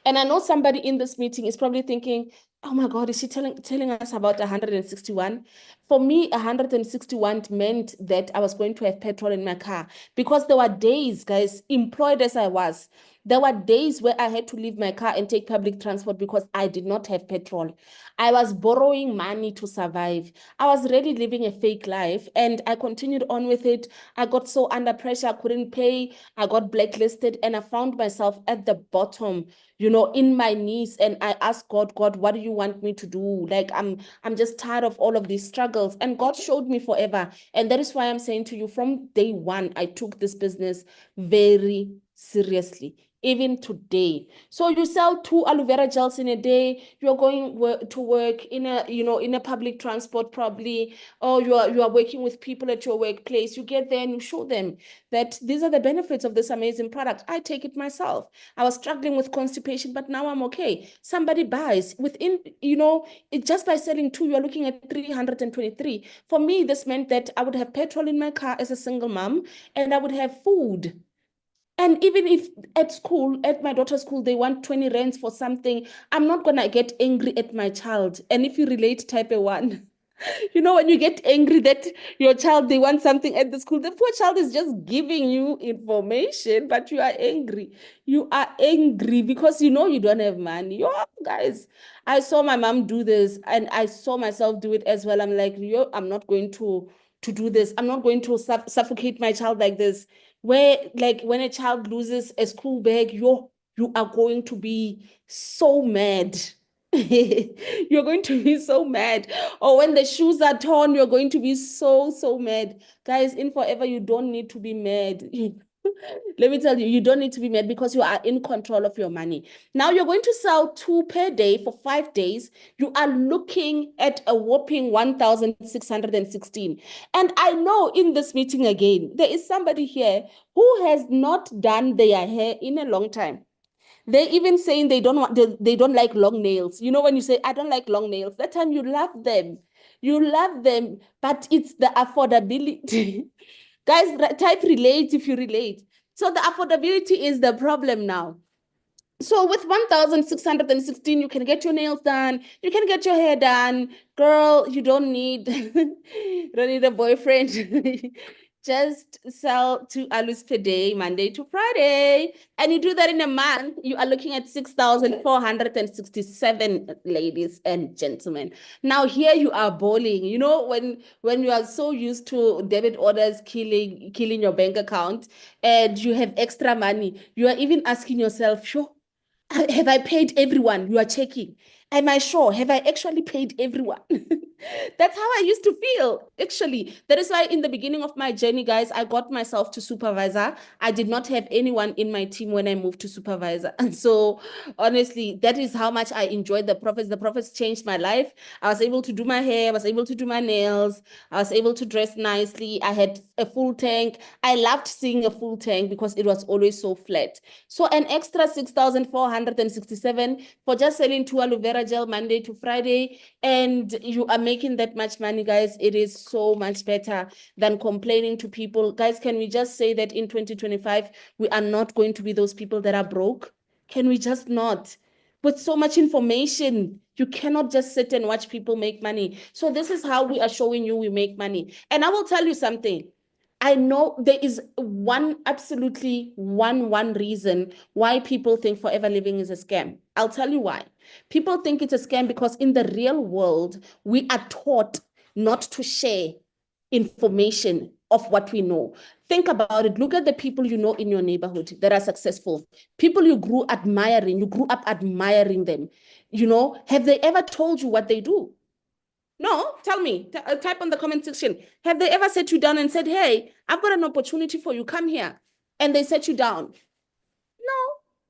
And I know somebody in this meeting is probably thinking, oh my God, is she telling us about 161? For me, 161 meant that I was going to have petrol in my car, because there were days, guys, employed as I was, there were days where I had to leave my car and take public transport because I did not have petrol. I was borrowing money to survive. I was really living a fake life, and I continued on with it. I got so under pressure, I couldn't pay. I got blacklisted, and I found myself at the bottom, in my knees, and I asked God, what do you want me to do? Like, I'm just tired of all of these struggles. And God showed me Forever. And that is why I'm saying to you, from day one, I took this business very seriously, even today. So you sell 2 aloe vera gels in a day, you're going to work in a public transport probably, or you are working with people at your workplace. You get there and you show them that these are the benefits of this amazing product. I take it myself. I was struggling with constipation, but now I'm okay. Somebody buys within, just by selling 2, you're looking at 323. For me, this meant that I would have petrol in my car as a single mom, and I would have food. And even if at school, at my daughter's school, they want 20 rands for something, I'm not going to get angry at my child. And if you relate type A1, when you get angry that your child, they want something at the school, the poor child is just giving you information, but you are angry. You are angry because you don't have money. Yo, guys, I saw my mom do this and I saw myself do it as well. I'm like, I'm not going to do this. I'm not going to suffocate my child like this. Where, like, when a child loses a school bag, you are going to be so mad. You're going to be so mad. Or when the shoes are torn, you're going to be so, so mad. Guys, in Forever, you don't need to be mad. Let me tell you, you don't need to be mad because you are in control of your money. Now you're going to sell 2 per day for 5 days. You are looking at a whopping 1,616. And I know in this meeting again, there is somebody here who has not done their hair in a long time. They even saying they don't like long nails. You know, when you say, I don't like long nails, that time you love them. You love them, but it's the affordability. Guys, type relate if you relate. So the affordability is the problem now. So with 1,616, you can get your nails done, you can get your hair done. Girl, you don't need you don't need a boyfriend. Just sell 2 alus per day, Monday to Friday. And you do that in a month, you are looking at 6,467, ladies and gentlemen. Now here you are bowling. You know, when you are so used to debit orders killing your bank account and you have extra money, you are even asking yourself, sure, have I paid everyone? You are checking. Am I sure? Have I actually paid everyone? That's how I used to feel, actually. That is why in the beginning of my journey, guys, I got myself to supervisor. I did not have anyone in my team when I moved to supervisor. And so, honestly, that is how much I enjoyed the profits. The profits changed my life. I was able to do my hair, I was able to do my nails, I was able to dress nicely. I had a full tank. I loved seeing a full tank because it was always so flat. So an extra 6,467 for just selling 2 aloe vera gel Monday to Friday, and you are making that much money, guys. It is so much better than complaining to people. Guys, can we just say that in 2025, we are not going to be those people that are broke? Can we just not? With so much information, you cannot just sit and watch people make money. So this is how we are showing you we make money. And I will tell you something. I know there is absolutely one reason why people think forever living is a scam. I'll tell you why. People think it's a scam because in the real world, we are taught not to share information of what we know. Think about it. Look at the people you know in your neighborhood that are successful. People you grew up admiring them. You know, have they ever told you what they do? No, tell me. Type on the comment section. Have they ever sat you down and said, hey, I've got an opportunity for you. Come here. And they set you down. No,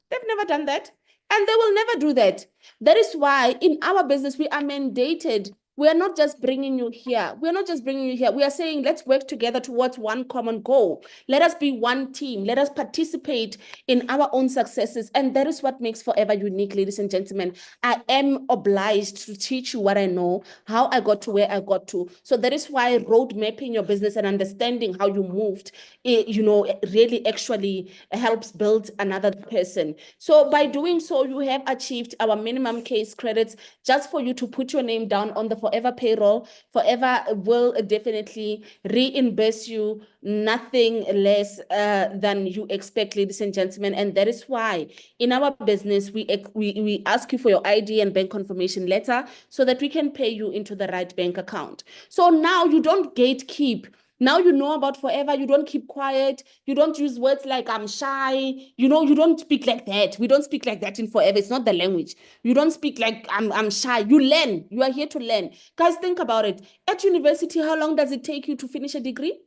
they've never done that. And they will never do that. That is why in our business, we are mandated. We are not just bringing you here. We are not just bringing you here. We are saying, let's work together towards one common goal. Let us be one team. Let us participate in our own successes. And that is what makes Forever unique, ladies and gentlemen. I am obliged to teach you what I know, how I got to where I got to. So that is why road mapping your business and understanding how you moved, really actually helps build another person. So by doing so, you have achieved our minimum case credits just for you to put your name down on the Forever payroll. Forever will definitely reimburse you nothing less than you expect, ladies and gentlemen. And that is why in our business, we ask you for your ID and bank confirmation letter so that we can pay you into the right bank account. So now you don't gatekeep. Now you know about Forever. You don't keep quiet. You don't use words like I'm shy. You know, you don't speak like that. We don't speak like that in Forever. It's not the language. You don't speak like I'm shy. You learn. You are here to learn. Guys, think about it. At university, how long does it take you to finish a degree?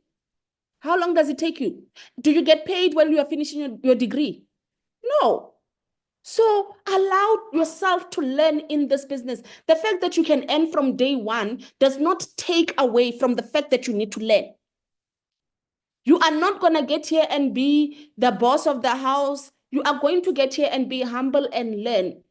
How long does it take you? Do you get paid when you are finishing your degree? No. So allow yourself to learn in this business. The fact that you can earn from day one does not take away from the fact that you need to learn. You are not going to get here and be the boss of the house. You are going to get here and be humble and learn.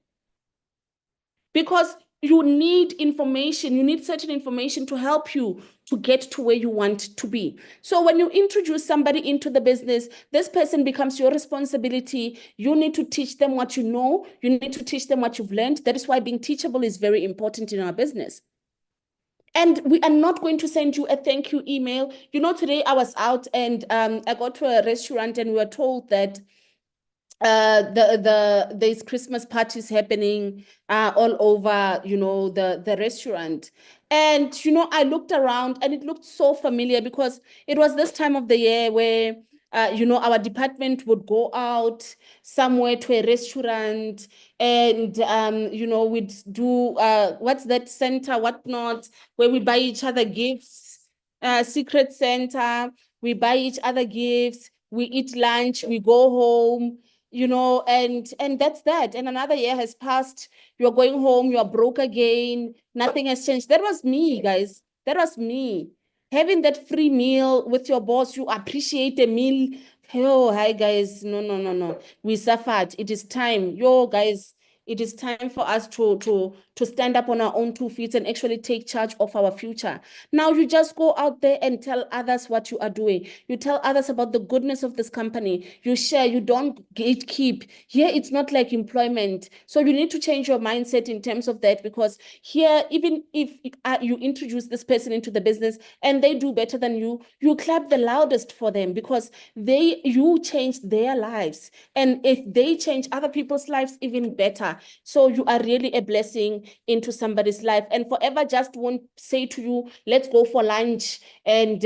Because you need information, you need certain information to help you to get to where you want to be. So when you introduce somebody into the business, this person becomes your responsibility. You need to teach them what you know. You need to teach them what you've learned. That is why being teachable is very important in our business. And we are not going to send you a thank you email. You know, today I was out and I got to a restaurant and we were told that there's Christmas parties happening all over, the restaurant. And I looked around and it looked so familiar because it was this time of the year where our department would go out somewhere to a restaurant and we'd do what's that center, whatnot, where we buy each other gifts, secret Santa, we buy each other gifts. we eat lunch, we go home, you know, and that's that. And another year has passed, you're going home, you're broke again, nothing has changed. That was me, guys. That was me. Having that free meal with your boss, you appreciate a meal. Oh, hi, guys. No, no, no, no. We suffered. It is time. Yo, guys, it is time for us to stand up on our own 2 feet and actually take charge of our future. Now you just go out there and tell others what you are doing. You tell others about the goodness of this company. You share, you don't gatekeep. Here, it's not like employment. So you need to change your mindset in terms of that, because here, even if you introduce this person into the business and they do better than you clap the loudest for them, because you changed their lives. And if they change other people's lives, even better. So you are really a blessing into somebody's life. And Forever just won't say to you, let's go for lunch and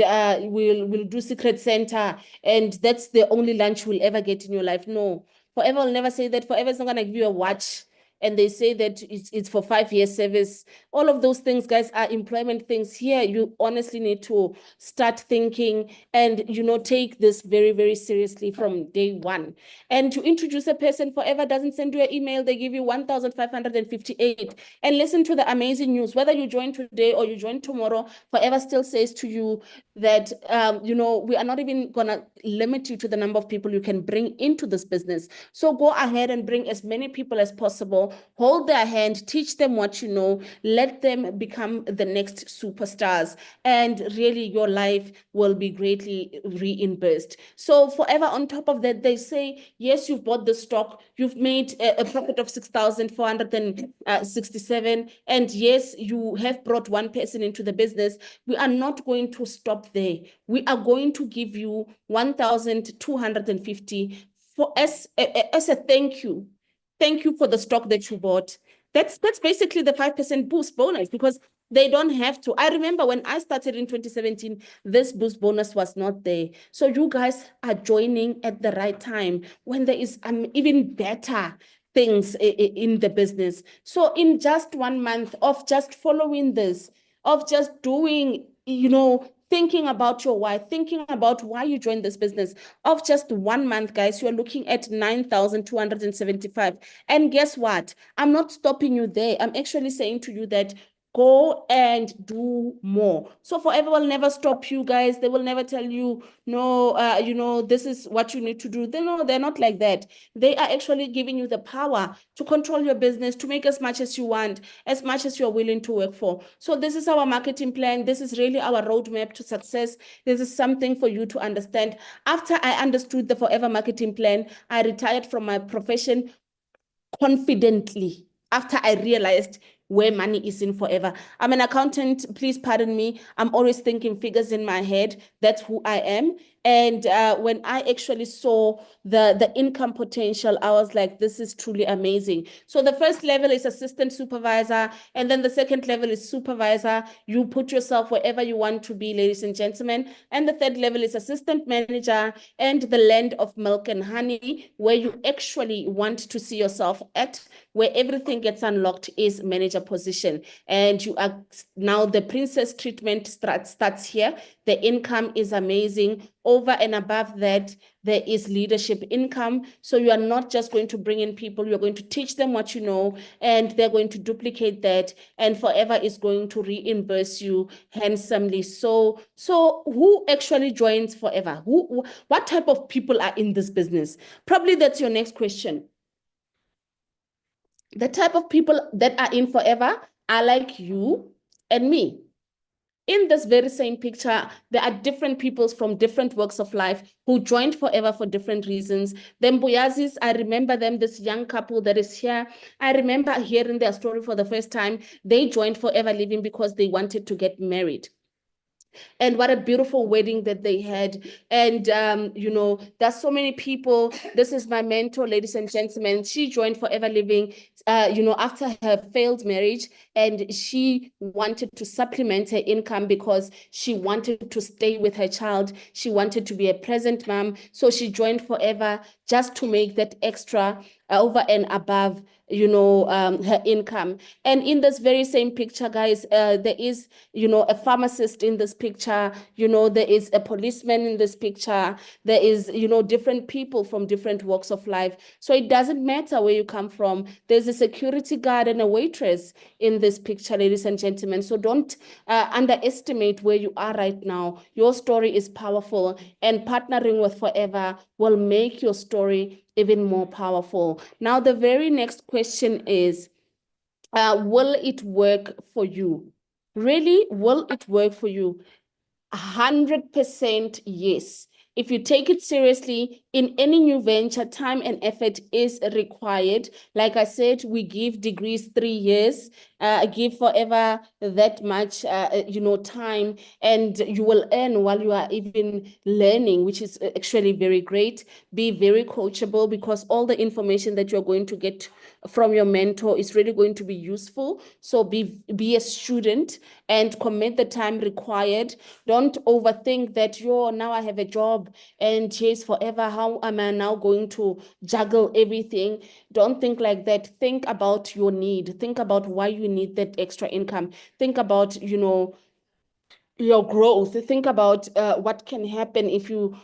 we'll do Secret Santa, and that's the only lunch you'll ever get in your life. No, Forever will never say that. Forever is not going to give you a watch and they say that it's for 5 years service. All of those things, guys, are employment things. Here, you honestly need to start thinking and, take this very, very seriously from day one. And to introduce a person, Forever doesn't send you an email. They give you 1,558. And listen to the amazing news. Whether you join today or you join tomorrow, Forever still says to you that, we are not even going to limit you to the number of people you can bring into this business. So go ahead and bring as many people as possible, hold their hand, teach them what you know, let them become the next superstars, and really your life will be greatly reimbursed. So Forever, on top of that, they say, yes, you've bought the stock, you've made a profit of 6,467, and yes, you have brought one person into the business. We are not going to stop there. We are going to give you 1,250 as a thank you. Thank you for the stock that you bought. That's basically the 5% boost bonus, because they don't have to. I remember when I started in 2017, this boost bonus was not there. So you guys are joining at the right time when there is even better things in the business. So in just 1 month of just following this, of just doing, thinking about your why, thinking about why you joined this business, of just 1 month, guys, you're looking at 9,275. And guess what? I'm not stopping you there. I'm actually saying to you that go and do more. So Forever will never stop you, guys. They will never tell you, no, this is what you need to do. They're not like that. They are actually giving you the power to control your business, to make as much as you want, as much as you're willing to work for. So this is our marketing plan. This is really our roadmap to success. This is something for you to understand. After I understood the Forever marketing plan, I retired from my profession confidently after I realized where money is in Forever. I'm an accountant. Please pardon me. I'm always thinking figures in my head. That's who I am. And when I actually saw the income potential, I was like, this is truly amazing. So the first level is assistant supervisor, and then the second level is supervisor. You put yourself wherever you want to be, ladies and gentlemen. And the third level is assistant manager and the land of milk and honey, where you actually want to see yourself at, where everything gets unlocked, is manager position. And you are now, the princess treatment starts here. The income is amazing. Over and above that, there is leadership income. So you are not just going to bring in people, you're going to teach them what you know, and they're going to duplicate that, and Forever is going to reimburse you handsomely. So who actually joins Forever? What type of people are in this business? Probably that's your next question. The type of people that are in Forever are like you and me. In this very same picture, there are different peoples from different walks of life who joined Forever for different reasons. The Mbuyazis, I remember them, this young couple that is here. I remember hearing their story for the first time. They joined Forever Living because they wanted to get married. And what a beautiful wedding that they had. And, there's so many people. This is my mentor, ladies and gentlemen. She joined Forever Living, after her failed marriage, and she wanted to supplement her income because she wanted to stay with her child. She wanted to be a present mom. So she joined Forever just to make that extra over and above, her income. And in this very same picture, guys, there is, a pharmacist in this picture, there is a policeman in this picture, there is, different people from different walks of life. So it doesn't matter where you come from. There's a security guard and a waitress in this picture, ladies and gentlemen. So don't underestimate where you are right now. Your story is powerful, and partnering with Forever will make your story even more powerful. Now, the very next question is, will it work for you? Really, will it work for you? 100% yes. If you take it seriously, in any new venture, time and effort is required. Like I said, we give degrees 3 years, give Forever that much, time, and you will earn while you are even learning, which is actually very great. Be very coachable, because all the information that you're going to get from your mentor is really going to be useful. So be a student and commit the time required. Don't overthink that, now I have a job and chase Forever. How am I now going to juggle everything? Don't think like that. Think about your need. Think about why you need that extra income. Think about, your growth. Think about what can happen if you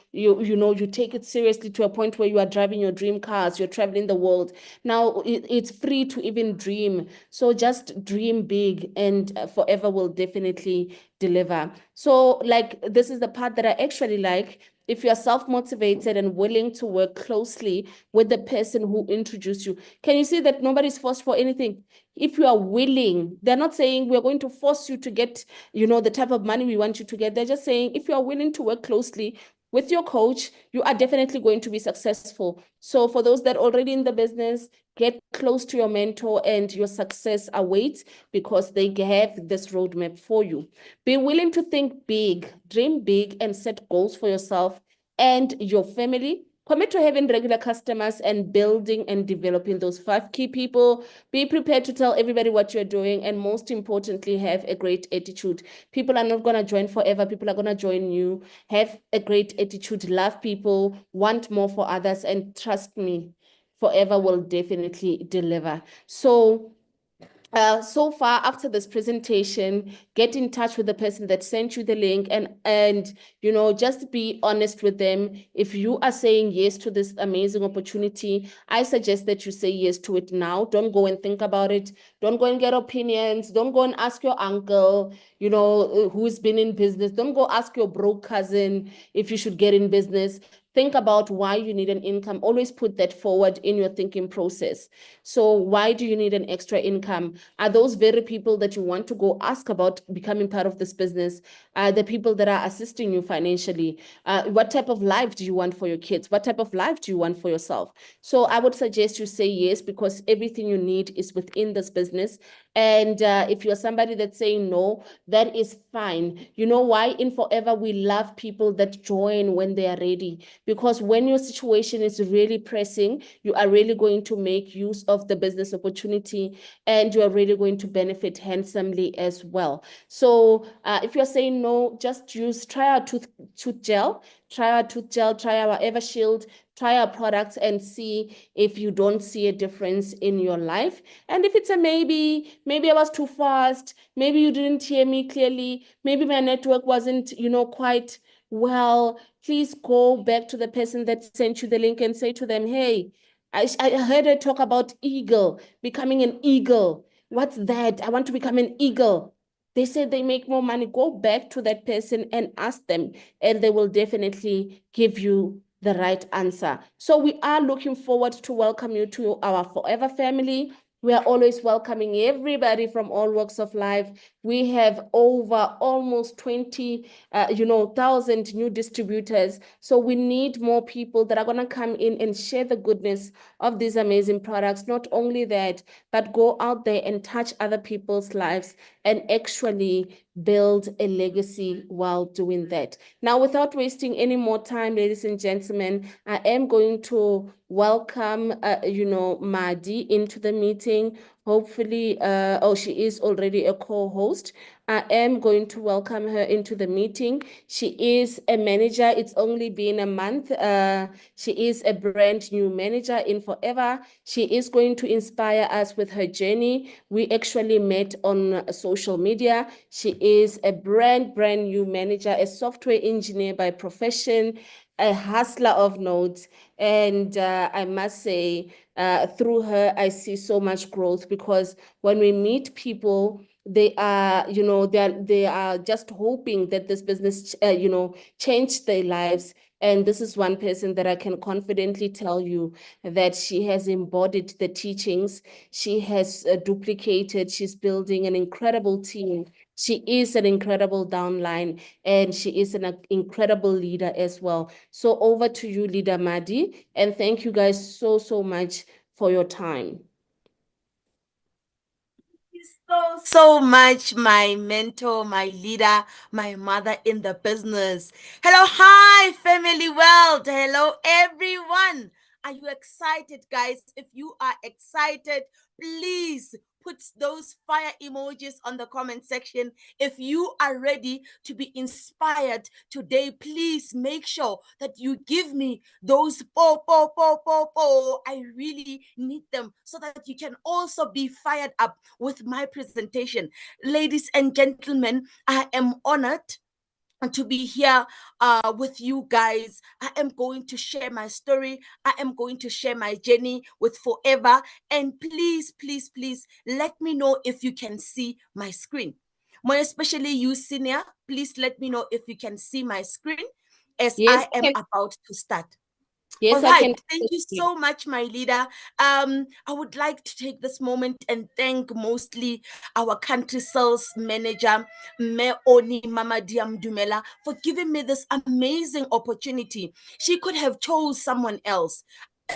take it seriously to a point where you are driving your dream cars, you're traveling the world. Now it's free to even dream. So just dream big, and Forever will definitely deliver. So, like, this is the part that I actually like. If you're self-motivated and willing to work closely with the person who introduced you, can you see that nobody's forced for anything? If you are willing, they're not saying we're going to force you to get, the type of money we want you to get. They're just saying if you are willing to work closely with your coach, you are definitely going to be successful. So for those that are already in the business, get close to your mentor, and your success awaits, because they have this roadmap for you. Be willing to think big, dream big, and set goals for yourself and your family. Commit to having regular customers and building and developing those 5 key people. Be prepared to tell everybody what you're doing, and most importantly, have a great attitude. People are not going to join Forever. People are going to join you. Have a great attitude, love people, want more for others, and trust me, Forever will definitely deliver. So far after this presentation, get in touch with the person that sent you the link, and just be honest with them. If you are saying yes to this amazing opportunity, I suggest that you say yes to it now. Don't go and think about it. Don't go and get opinions. Don't go and ask your uncle, who's been in business. Don't go ask your broke cousin if you should get in business. Think about why you need an income. Always put that forward in your thinking process. So why do you need an extra income? Are those very people that you want to go ask about becoming part of this business the people that are assisting you financially? What type of life do you want for your kids? What type of life do you want for yourself? So I would suggest you say yes, because everything you need is within this business. And if you're somebody that's saying no, that is fine. You know why? In Forever, we love people that join when they are ready, because when your situation is really pressing, you are really going to make use of the business opportunity, and you are really going to benefit handsomely as well. So if you're saying no, just try our tooth gel, try our Evershield, try our products, and see if you don't see a difference in your life. And if it's a maybe I was too fast, maybe you didn't hear me clearly, maybe my network wasn't, quite well, please go back to the person that sent you the link and say to them, hey, I heard her talk about eagle, becoming an eagle. What's that? I want to become an eagle. They said they make more money. Go back to that person and ask them, and they will definitely give you the right answer. So we are looking forward to welcome you to our Forever family. We are always welcoming everybody from all walks of life. We have over almost 20,000 new distributors. So we need more people that are going to come in and share the goodness of these amazing products. Not only that, but go out there and touch other people's lives and actually build a legacy while doing that. Now, without wasting any more time, ladies and gentlemen, I am going to welcome, Madi into the meeting. Hopefully, she is already a co-host. I am going to welcome her into the meeting. She is a manager. It's only been a month. She is a brand new manager in Forever. She is going to inspire us with her journey. We actually met on social media. She is a brand new manager, a software engineer by profession, a hustler of note. And I must say, through her, I see so much growth because when we meet people, they are, they are just hoping that this business, change their lives. And this is one person that I can confidently tell you that she has embodied the teachings. She has duplicated. She's building an incredible team. She is an incredible downline, and she is an incredible leader as well. So over to you, Leader Madi, and thank you guys so much for your time. So much, my mentor, my leader, my mother in the business. Hello, hi, family world. Hello, everyone. Are you excited, guys? If you are excited, please put those fire emojis on the comment section. If you are ready to be inspired today, please make sure that you give me those po. I really need them so that you can also be fired up with my presentation. Ladies and gentlemen, I am honored to be here with you guys. I am going to share my story. I am going to share my journey with Forever. And please, let me know if you can see my screen. More especially you, senior, please let me know if you can see my screen as Yes, I am about to start. All yes, I right. can. Thank you so much, my leader. I would like to take this moment and thank mostly our country sales manager, Me Oni Mama Diam Dumela, for giving me this amazing opportunity. She could have chose someone else.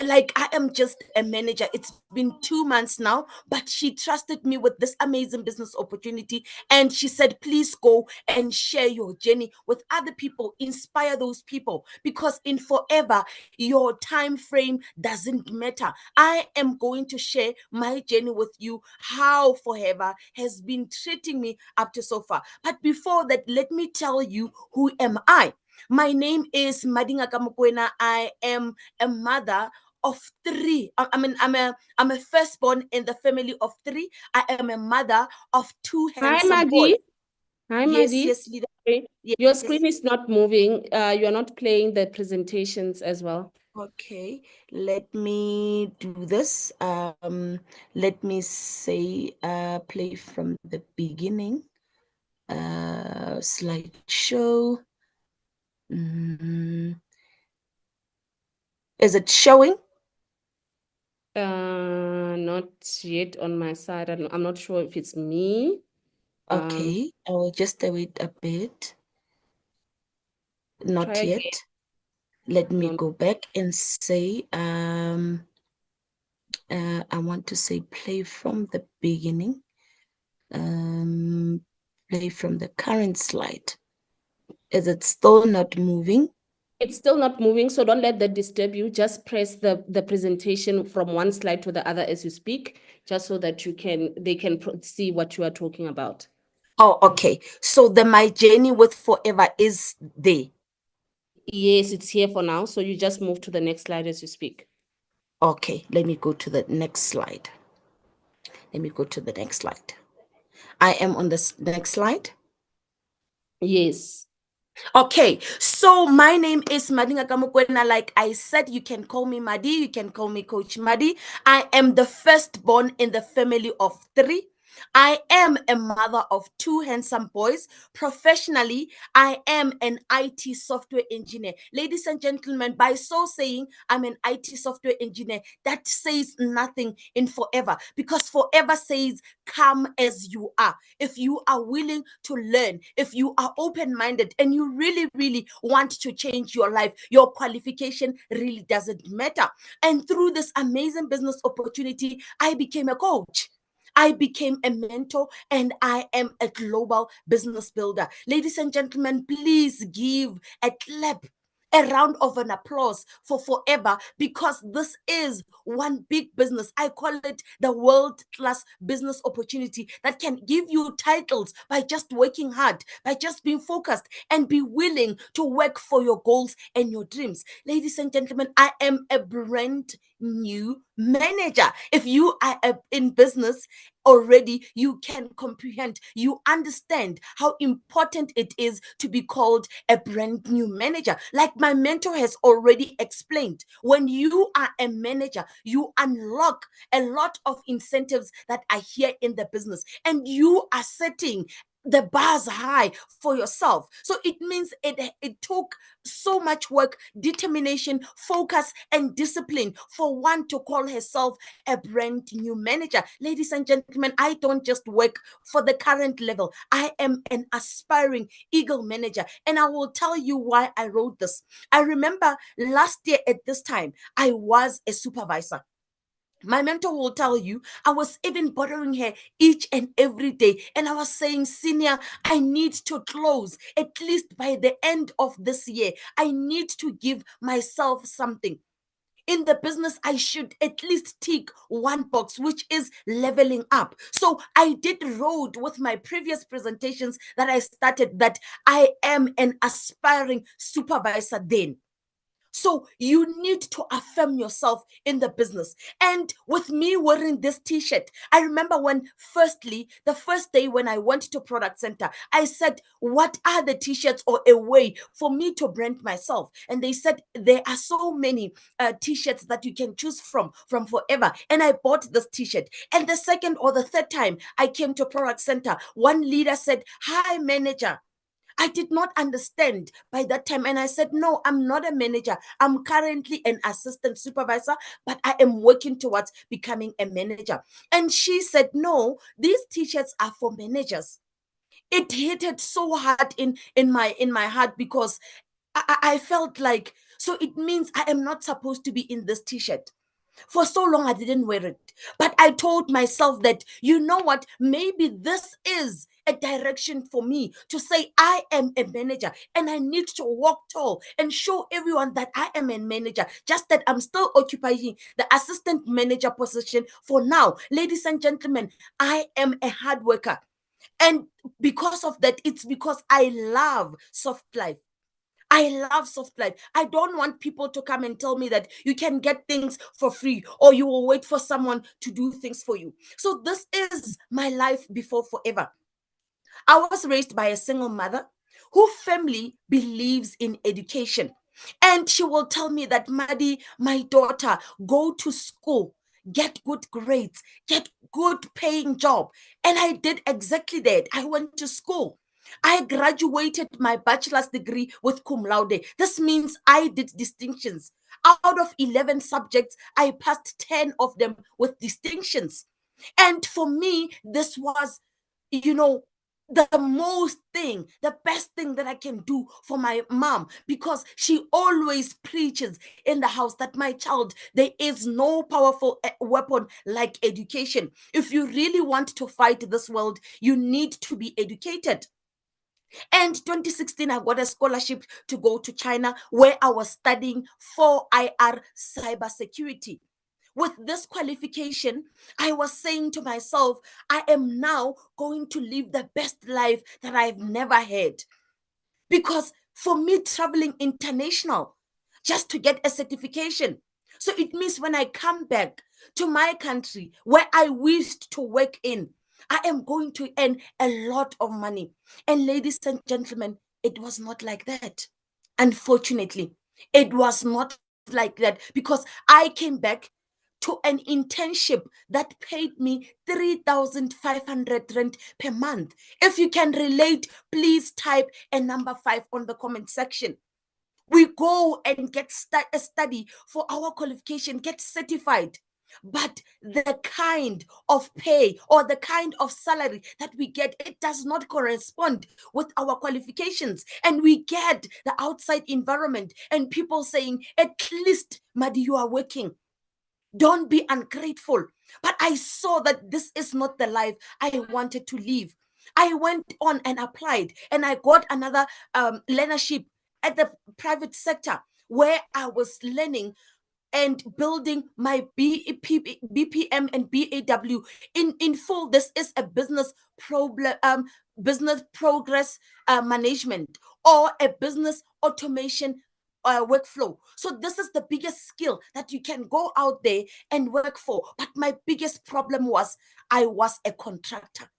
Like, I am just a manager. It's been 2 months now, but she trusted me with this amazing business opportunity, and she said, please go and share your journey with other people, inspire those people, because in Forever your time frame doesn't matter. I am going to share my journey with you, how Forever has been treating me up to so far. But before that, let me tell you, who am I? My name is Madingaka Mokoena. I am a mother of three. I'm a firstborn in the family of three. I am a mother of two Hi, handsome boys. Madi. Hi, Yes, Madi. yes, leader. Okay. Yes, Your yes. screen is not moving. You're not playing the presentations as well. Okay, let me do this. Let me say play from the beginning. Slideshow. Mm, is it showing? Not yet on my side. I'm not sure if it's me. Um, Okay, I will just wait a bit. Try Not again. yet. Let me No, go back and say I want to say play from the beginning. Play from the current slide. Is it still not moving? it's still not moving, so don't let that disturb you. Just press the presentation from one slide to the other as you speak, just so that they can see what you are talking about. Oh, okay. So the my journey with Forever is there. Yes, it's here for now. So you just move to the next slide as you speak. Okay, let me go to the next slide. Let me go to the next slide. I am on this next slide. Yes. Okay, so my name is Madingaka Mokoena. Like I said, you can call me Madi, you can call me Coach Madi. I am the firstborn in the family of three. I am a mother of two handsome boys. Professionally, I am an IT software engineer. Ladies and gentlemen, by so saying, I'm an IT software engineer. That says nothing in Forever, because Forever says, come as you are. If you are willing to learn, if you are open minded, and you really want to change your life, your qualification really doesn't matter. And through this amazing business opportunity, I became a coach. I became a mentor, and I am a global business builder. Ladies and gentlemen, please give a clap a round of an applause for forever, because this is one big business. I call it the world-class business opportunity that can give you titles by just working hard, by just being focused and be willing to work for your goals and your dreams. Ladies and gentlemen, I am a brand new manager. If you are in business already, you can comprehend, you understand how important it is to be called a brand new manager. Like my mentor has already explained, when you are a manager, you unlock a lot of incentives that are here in the business, and you are setting the bars high for yourself. So it means it took so much work, determination, focus, and discipline for one to call herself a brand new manager. Ladies and gentlemen, I don't just work for the current level. I am an aspiring eagle manager, and I will tell you why I wrote this. I remember last year at this time, I was a supervisor. My mentor will tell you, I was even bothering her each and every day. And I was saying, Senior, I need to close at least by the end of this year. I need to give myself something. In the business, I should at least tick one box, which is leveling up. So I did road with my previous presentations that I started that I am an aspiring supervisor then. So you need to affirm yourself in the business. And with me wearing this t-shirt, I remember when the first day when I went to product center, I said, what are the t-shirts or a way for me to brand myself? And they said, there are so many t-shirts that you can choose from forever. And I bought this t-shirt. And the second or the third time I came to product center, one leader said, hi, manager. I did not understand by that time. And I said, no, I'm not a manager. I'm currently an assistant supervisor, but I am working towards becoming a manager. And she said, no, these t-shirts are for managers. It hit it so hard in my heart, because I felt like, so it means I am not supposed to be in this t-shirt. For so long, I didn't wear it. But I told myself that, you know what, maybe this is a direction for me to say I am a manager, and I need to walk tall and show everyone that I am a manager, just that I'm still occupying the assistant manager position for now. Ladies and gentlemen, I am a hard worker. And because of that, it's because I love soft life. I love soft life. I don't want people to come and tell me that you can get things for free, or you will wait for someone to do things for you. So this is my life before forever. I was raised by a single mother whose family believes in education. And she will tell me that, Maddie, my daughter, go to school, get good grades, get good paying job. And I did exactly that. I went to school. I graduated my bachelor's degree with cum laude. This means I did distinctions. Out of 11 subjects, I passed 10 of them with distinctions. And for me, this was, you know, the best thing that I can do for my mom, because she always preaches in the house that, my child, there is no powerful weapon like education. If you really want to fight this world, you need to be educated. And 2016, I got a scholarship to go to China, where I was studying 4IR cybersecurity. With this qualification, I was saying to myself, I am now going to live the best life that I've never had. Because for me, traveling international just to get a certification. So it means when I come back to my country where I wished to work in, I am going to earn a lot of money. And ladies and gentlemen, it was not like that. Unfortunately, it was not like that, because I came back to an internship that paid me 3,500 rand per month. If you can relate, please type a number 5 on the comment section. We go and get a study for our qualification, get certified. But the kind of pay or the kind of salary that we get, it does not correspond with our qualifications. And we get the outside environment and people saying, at least, Madi, you are working. Don't be ungrateful. But I saw that this is not the life I wanted to live. I went on and applied, and I got another learnership at the private sector where I was learning and building my BPM and BAW in full. This is a business problem, business progress management, or a business automation workflow. So this is the biggest skill that you can go out there and work for. But my biggest problem was I was a contractor.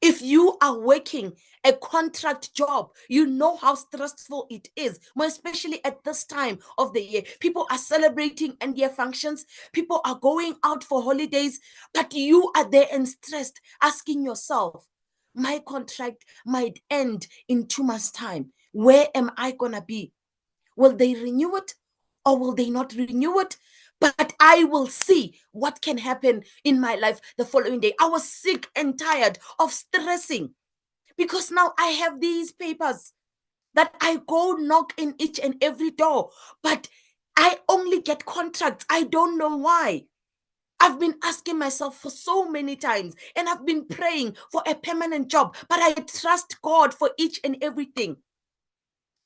If you are working a contract job, you know how stressful it is, more especially at this time of the year. People are celebrating end year functions, people are going out for holidays, but you are there and stressed, asking yourself, my contract might end in 2 months' time. Where am I going to be? Will they renew it or will they not renew it? But I will see what can happen in my life the following day. I was sick and tired of stressing because now I have these papers that I go knock in each and every door, but I only get contracts. I don't know why. I've been asking myself for so many times, and I've been praying for a permanent job, but I trust God for each and everything.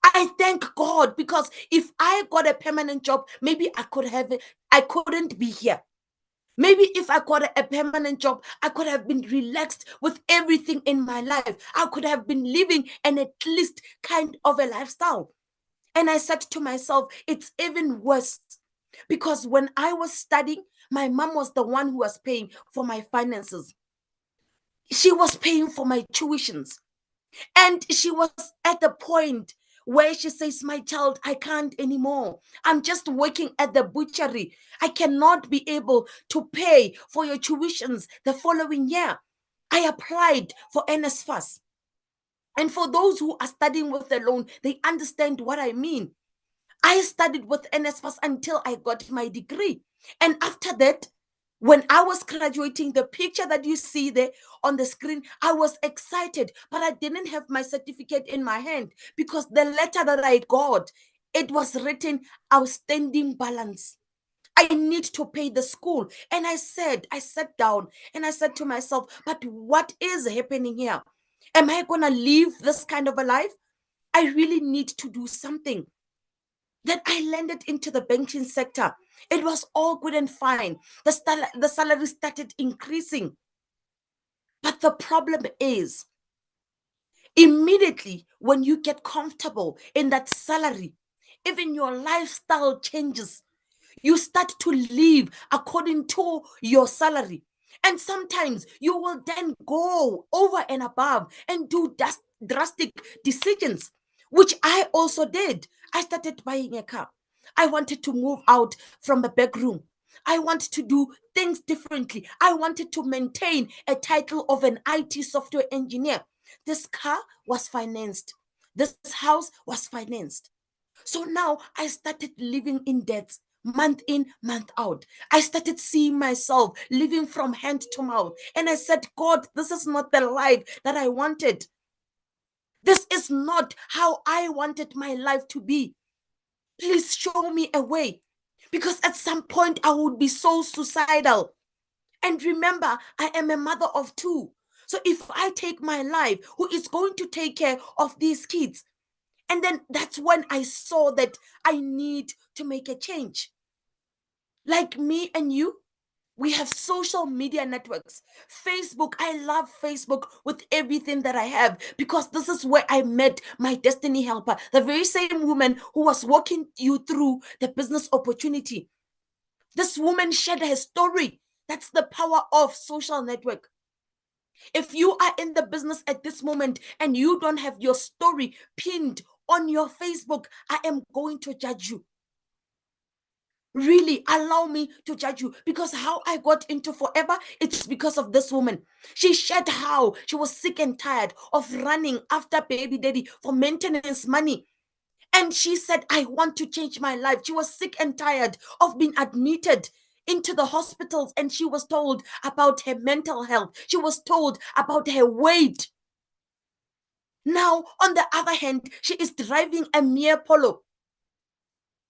I thank God, because if I got a permanent job, maybe I couldn't be here. Maybe if I got a permanent job, I could have been relaxed with everything in my life. I could have been living an at least kind of a lifestyle. And I said to myself, it's even worse, because when I was studying, my mom was the one who was paying for my finances. She was paying for my tuitions. And she was at the point where she says, my child, I can't anymore. I'm just working at the butchery. I cannot be able to pay for your tuitions the following year. I applied for NSFAS. And for those who are studying with the loan, they understand what I mean. I studied with NSFAS until I got my degree. And after that, when I was graduating, the picture that you see there on the screen, I was excited, but I didn't have my certificate in my hand, because the letter that I got, it was written outstanding balance. I need to pay the school. And I sat down and I said to myself, but what is happening here? Am I going to live this kind of a life? I really need to do something. Then I landed into the banking sector. It was all good and fine. The salary started increasing. But the problem is, immediately when you get comfortable in that salary, even your lifestyle changes. You start to live according to your salary. And sometimes you will then go over and above and do drastic decisions, which I also did. I started buying a car. I wanted to move out from the back room. I wanted to do things differently. I wanted to maintain a title of an IT software engineer. This car was financed. This house was financed. So now I started living in debt, month in, month out. I started seeing myself living from hand to mouth. And I said, God, this is not the life that I wanted. This is not how I wanted my life to be. Please show me a way. Because at some point I would be so suicidal. And remember, I am a mother of two. So if I take my life, who is going to take care of these kids? And then that's when I saw that I need to make a change. Like me and you, we have social media networks. Facebook, I love Facebook with everything that I have, because this is where I met my destiny helper, the very same woman who was walking you through the business opportunity. This woman shared her story. That's the power of social network. If you are in the business at this moment and you don't have your story pinned on your Facebook, I am going to judge you. Really, allow me to judge you, because how I got into Forever, it's because of this woman. She shared how she was sick and tired of running after baby daddy for maintenance money. And she said, I want to change my life. She was sick and tired of being admitted into the hospitals, and she was told about her mental health. She was told about her weight. Now, on the other hand, she is driving a mere Polo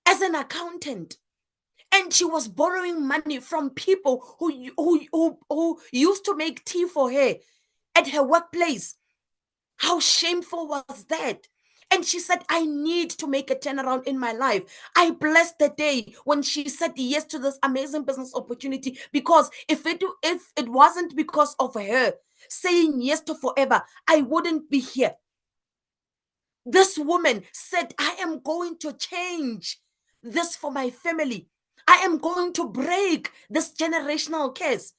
as an accountant. And she was borrowing money from people who used to make tea for her at her workplace. How shameful was that? And she said, I need to make a turnaround in my life. I blessed the day when she said yes to this amazing business opportunity, because if it wasn't because of her saying yes to Forever, I wouldn't be here. This woman said, I am going to change this for my family. I am going to break this generational curse.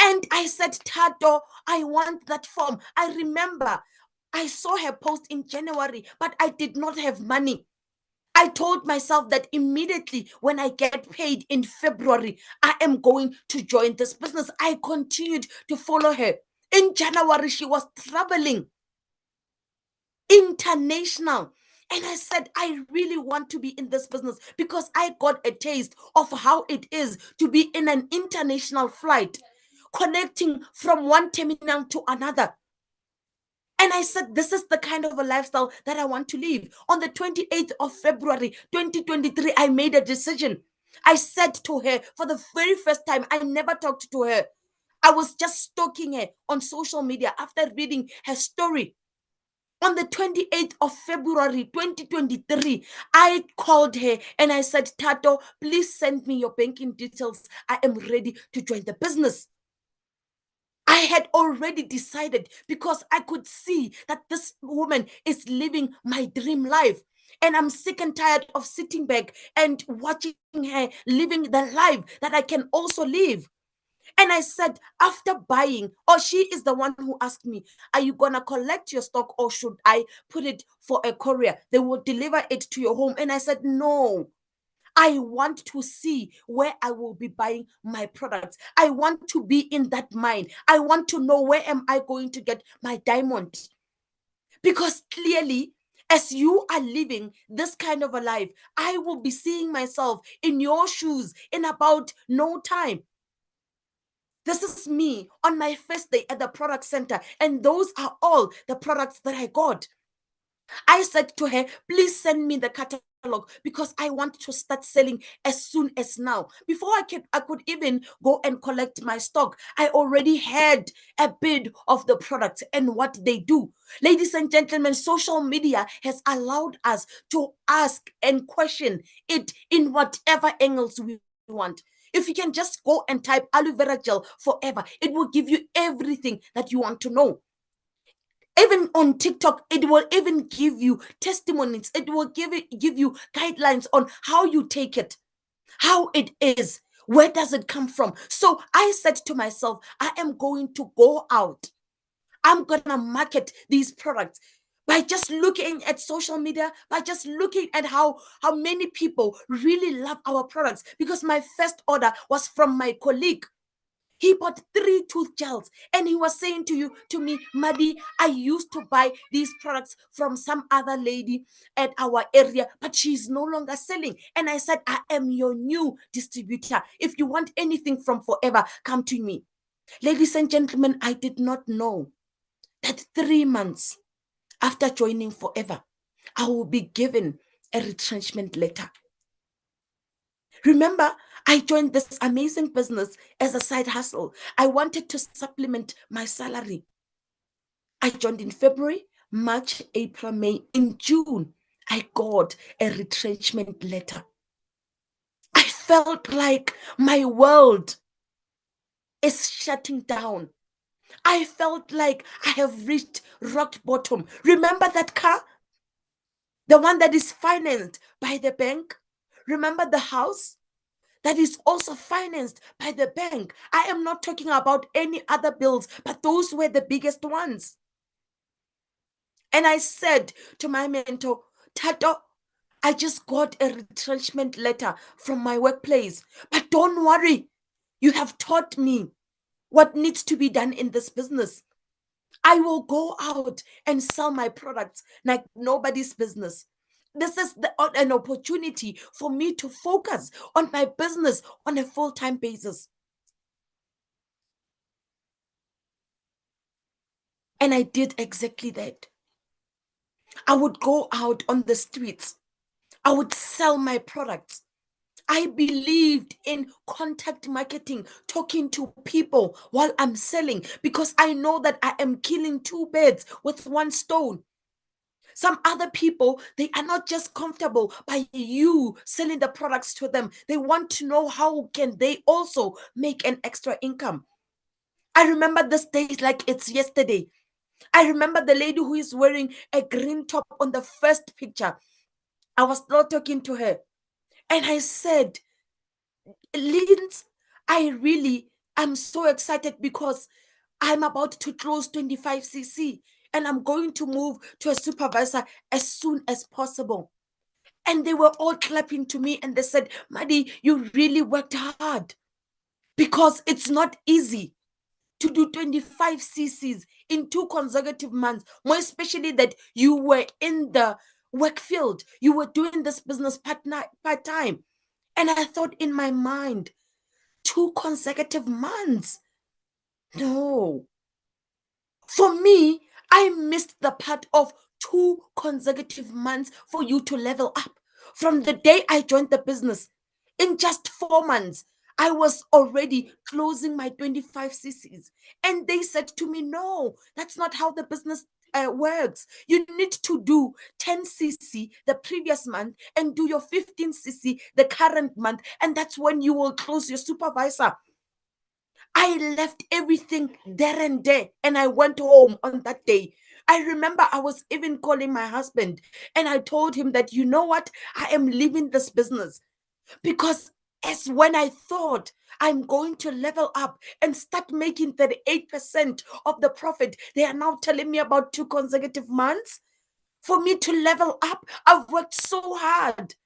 And I said, Thato, I want that form. I remember I saw her post in January, but I did not have money. I told myself that immediately when I get paid in February, I am going to join this business. I continued to follow her. In January, she was traveling international. And I said, I really want to be in this business because I got a taste of how it is to be in an international flight, connecting from one terminal to another. And I said, this is the kind of a lifestyle that I want to live. On the 28th of February, 2023, I made a decision. I said to her for the very first time, I never talked to her. I was just stalking her on social media after reading her story. On the 28th of February 2023, I called her and I said, Thato, please send me your banking details. I am ready to join the business. I had already decided because I could see that this woman is living my dream life. And I'm sick and tired of sitting back and watching her living the life that I can also live. And I said, after buying, or she is the one who asked me, are you going to collect your stock or should I put it for a courier? They will deliver it to your home. And I said, no, I want to see where I will be buying my products. I want to be in that mine. I want to know where am I going to get my diamond. Because clearly, as you are living this kind of a life, I will be seeing myself in your shoes in about no time. This is me on my first day at the product center, and those are all the products that I got. I said to her, please send me the catalog because I want to start selling as soon as now. Before I could even go and collect my stock, I already had a bid of the products and what they do. Ladies and gentlemen, social media has allowed us to ask and question it in whatever angles we want. If you can just go and type aloe vera gel Forever, it will give you everything that you want to know. Even on TikTok, it will even give you testimonies. It will give you guidelines on how you take it, how it is, where does it come from. So I said to myself, I am going to go out. I'm gonna market these products by just looking at social media, by just looking at how many people really love our products. Because my first order was from my colleague. He bought 3 tooth gels and he was saying to me, Madi, I used to buy these products from some other lady at our area, but she's no longer selling. And I said, I am your new distributor. If you want anything from Forever, come to me. Ladies and gentlemen, I did not know that 3 months after joining Forever, I will be given a retrenchment letter. Remember, I joined this amazing business as a side hustle. I wanted to supplement my salary. I joined in February, March, April, May. In June, I got a retrenchment letter. I felt like my world is shutting down. I felt like I have reached rock bottom. Remember that car? The one that is financed by the bank? Remember the house? That is also financed by the bank. I am not talking about any other bills, but those were the biggest ones. And I said to my mentor, Thato, I just got a retrenchment letter from my workplace, but don't worry. You have taught me what needs to be done in this business. I will go out and sell my products like nobody's business. This is an opportunity for me to focus on my business on a full-time basis. And I did exactly that. I would go out on the streets. I would sell my products. I believed in contact marketing, talking to people while I'm selling, because I know that I am killing 2 birds with 1 stone. Some other people, they are not just comfortable by you selling the products to them. They want to know how can they also make an extra income. I remember this day like it's yesterday. I remember the lady who is wearing a green top on the first picture. I was still talking to her and I said, Lynn, I'm so excited because I'm about to close 25cc and I'm going to move to a supervisor as soon as possible. And they were all clapping to me and they said, Maddie, you really worked hard because it's not easy to do 25 cc's in 2 consecutive months, more especially that you were in the work field. You were doing this business part-time. And I thought in my mind, 2 consecutive months. No. For me, I missed the part of 2 consecutive months for you to level up. From the day I joined the business, in just 4 months, I was already closing my 25 cc's. And they said to me, no, that's not how the business works. You need to do 10cc the previous month and do your 15cc the current month. And that's when you will close your supervisor. I left everything there and there and I went home on that day. I remember I was even calling my husband and I told him that, you know what, I am leaving this business because as when I thought I'm going to level up and start making 38% of the profit, they are now telling me about 2 consecutive months. For me to level up, I've worked so hard.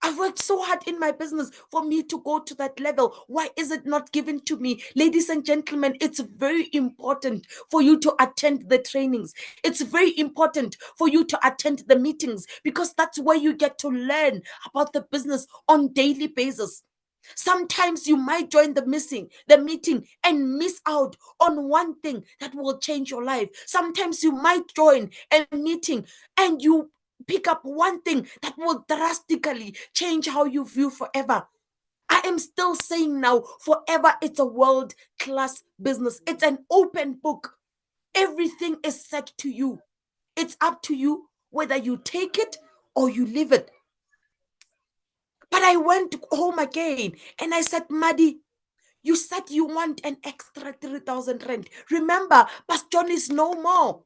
I've worked so hard in my business for me to go to that level. Why is it not given to me? Ladies and gentlemen, it's very important for you to attend the trainings. It's very important for you to attend the meetings because that's where you get to learn about the business on daily basis. Sometimes you might join the meeting and miss out on one thing that will change your life. Sometimes you might join a meeting and you pick up one thing that will drastically change how you view forever. I am still saying now, forever, it's a world-class business. It's an open book. Everything is said to you. It's up to you whether you take it or you leave it. But I went home again and I said, Maddie, you said you want an extra 3,000 rand. Remember, Pastor John is no more.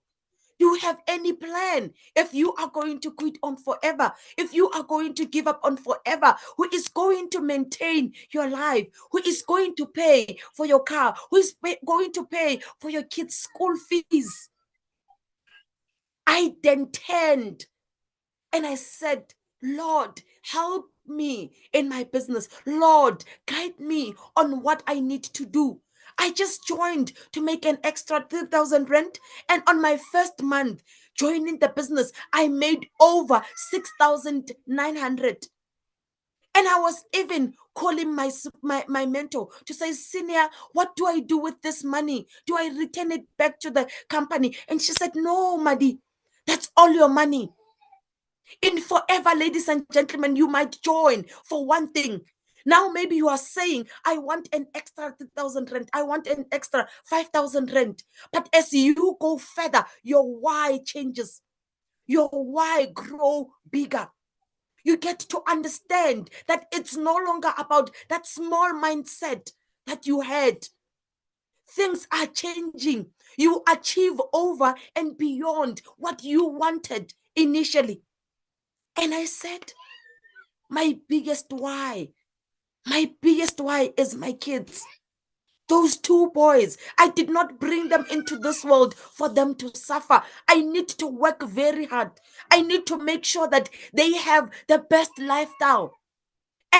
Do you have any plan? If you are going to quit on forever, if you are going to give up on forever, who is going to maintain your life? Who is going to pay for your car? Who is going to pay for your kids' school fees? I then turned and I said, Lord, help me in my business. Lord, guide me on what I need to do. I just joined to make an extra 3,000 rand. And on my first month joining the business, I made over 6,900. And I was even calling my mentor to say, Senior, what do I do with this money? Do I return it back to the company? And she said, no, Maddie, that's all your money. In forever, ladies and gentlemen, you might join for one thing. Now, maybe you are saying, I want an extra 2,000 rand. I want an extra 5,000 rand. But as you go further, your why changes. Your why grow bigger. You get to understand that it's no longer about that small mindset that you had. Things are changing. You achieve over and beyond what you wanted initially. And I said, my biggest why is my kids. Those 2 boys, I did not bring them into this world for them to suffer. I need to work very hard. I need to make sure that they have the best lifestyle.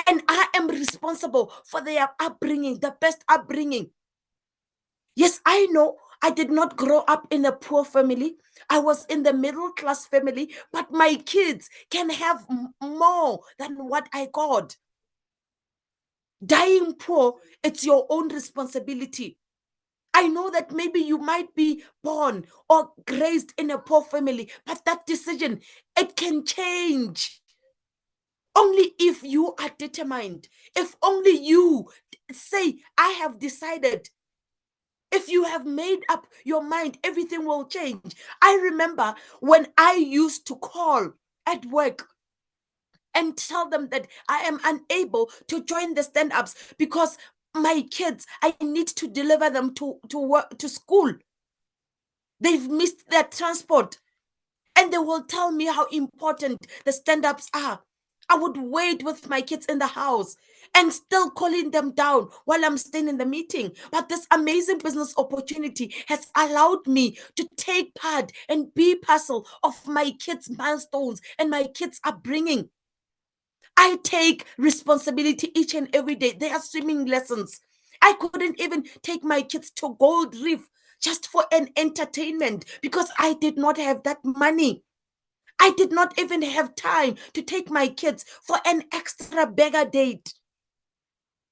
And I am responsible for their upbringing, the best upbringing. Yes, I know I did not grow up in a poor family. I was in the middle class family, but my kids can have more than what I got. Dying poor, it's your own responsibility. I know that maybe you might be born or raised in a poor family, but that decision, it can change. Only if you are determined. If only you say, I have decided If you have made up your mind, everything will change. I remember when I used to call at work and tell them that I am unable to join the stand-ups because my kids, I need to deliver them to work, to school. They've missed their transport. And they will tell me how important the stand-ups are. I would wait with my kids in the house and still calling them down while I'm staying in the meeting. But this amazing business opportunity has allowed me to take part and be parcel of my kids' milestones and my kids' upbringing. I take responsibility each and every day. They are swimming lessons. I couldn't even take my kids to Gold Reef just for an entertainment because I did not have that money. I did not even have time to take my kids for an extra beggar date.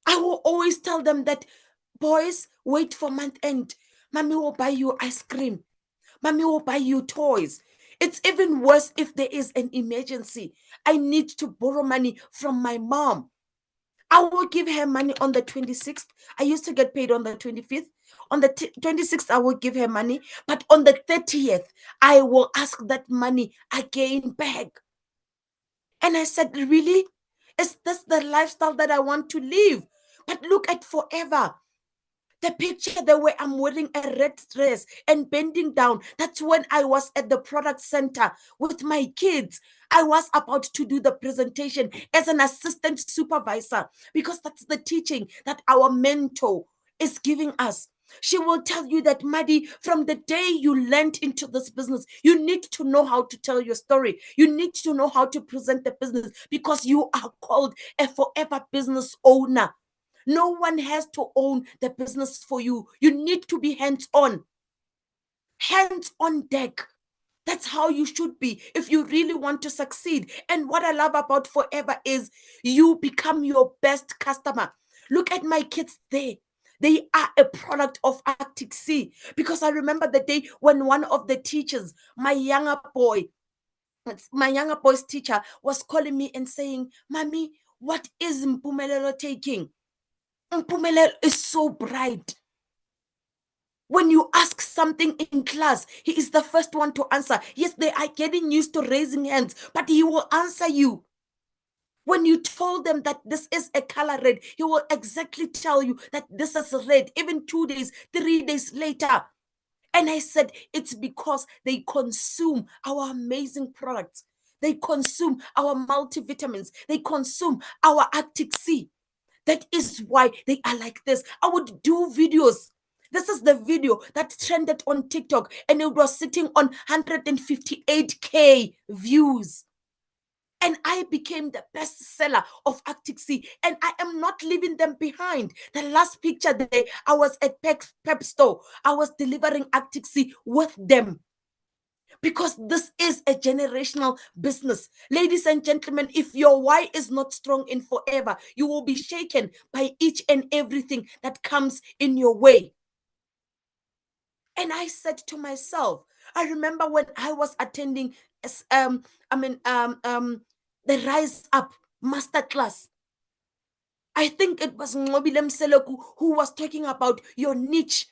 I will always tell them that, boys, wait for month end. Mommy will buy you ice cream. Mommy will buy you toys. It's even worse if there is an emergency. I need to borrow money from my mom. I will give her money on the 26th. I used to get paid on the 25th. On the 26th, I will give her money. But on the 30th, I will ask that money again back. And I said, really? Is this the lifestyle that I want to live? But look at forever. The picture there where I'm wearing a red dress and bending down, that's when I was at the product center with my kids. I was about to do the presentation as an assistant supervisor because that's the teaching that our mentor is giving us. She will tell you that, Maddie, from the day you learned into this business, you need to know how to tell your story. You need to know how to present the business because you are called a forever business owner. No one has to own the business for you. You need to be hands-on. Hands on deck. That's how you should be if you really want to succeed. And what I love about Forever is you become your best customer. Look at my kids there. They are a product of Arctic Sea. Because I remember the day when one of the teachers, my younger boy's teacher was calling me and saying, Mommy, what is Mpumelelo taking? Mpumelelo is so bright. When you ask something in class, he is the first one to answer. Yes, they are getting used to raising hands, but he will answer you. When you told them that this is a color red, he will exactly tell you that this is red, even 2 days, 3 days later. And I said, it's because they consume our amazing products. They consume our multivitamins. They consume our Arctic Sea. That is why they are like this. I would do videos. This is the video that trended on TikTok and it was sitting on 158K views. And I became the best seller of Arctic Sea. And I am not leaving them behind. The last picture there, I was at Pep Store. I was delivering Arctic Sea with them. Because this is a generational business. Ladies and gentlemen, if your why is not strong in Forever, you will be shaken by each and everything that comes in your way. And I said to myself, I remember when I was attending the Rise Up Masterclass. I think it was Ngobile Mseleku who was talking about your niche.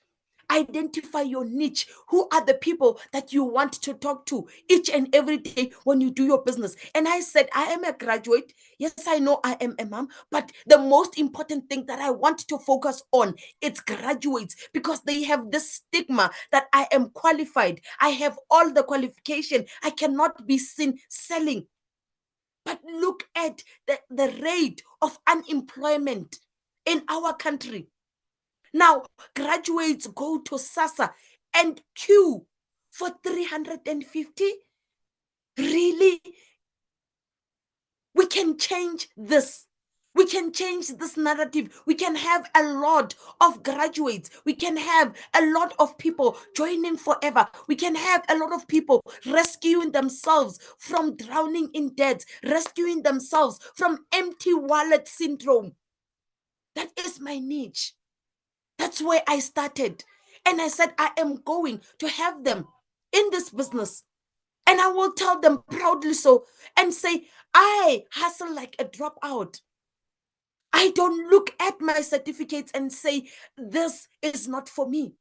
Identify your niche. Who are the people that you want to talk to each and every day when you do your business? And I said, I am a graduate. Yes, I know I am a mom, but the most important thing that I want to focus on is graduates because they have this stigma that I am qualified. I have all the qualification. I cannot be seen selling. But look at the rate of unemployment in our country. Now, graduates go to SASA and queue for 350. Really? We can change this. We can change this narrative. We can have a lot of graduates. We can have a lot of people joining Forever. We can have a lot of people rescuing themselves from drowning in debt, rescuing themselves from empty wallet syndrome. That is my niche. That's where I started. And I said, I am going to have them in this business. And I will tell them proudly so and say, I hustle like a dropout. I don't look at my certificates and say, this is not for me.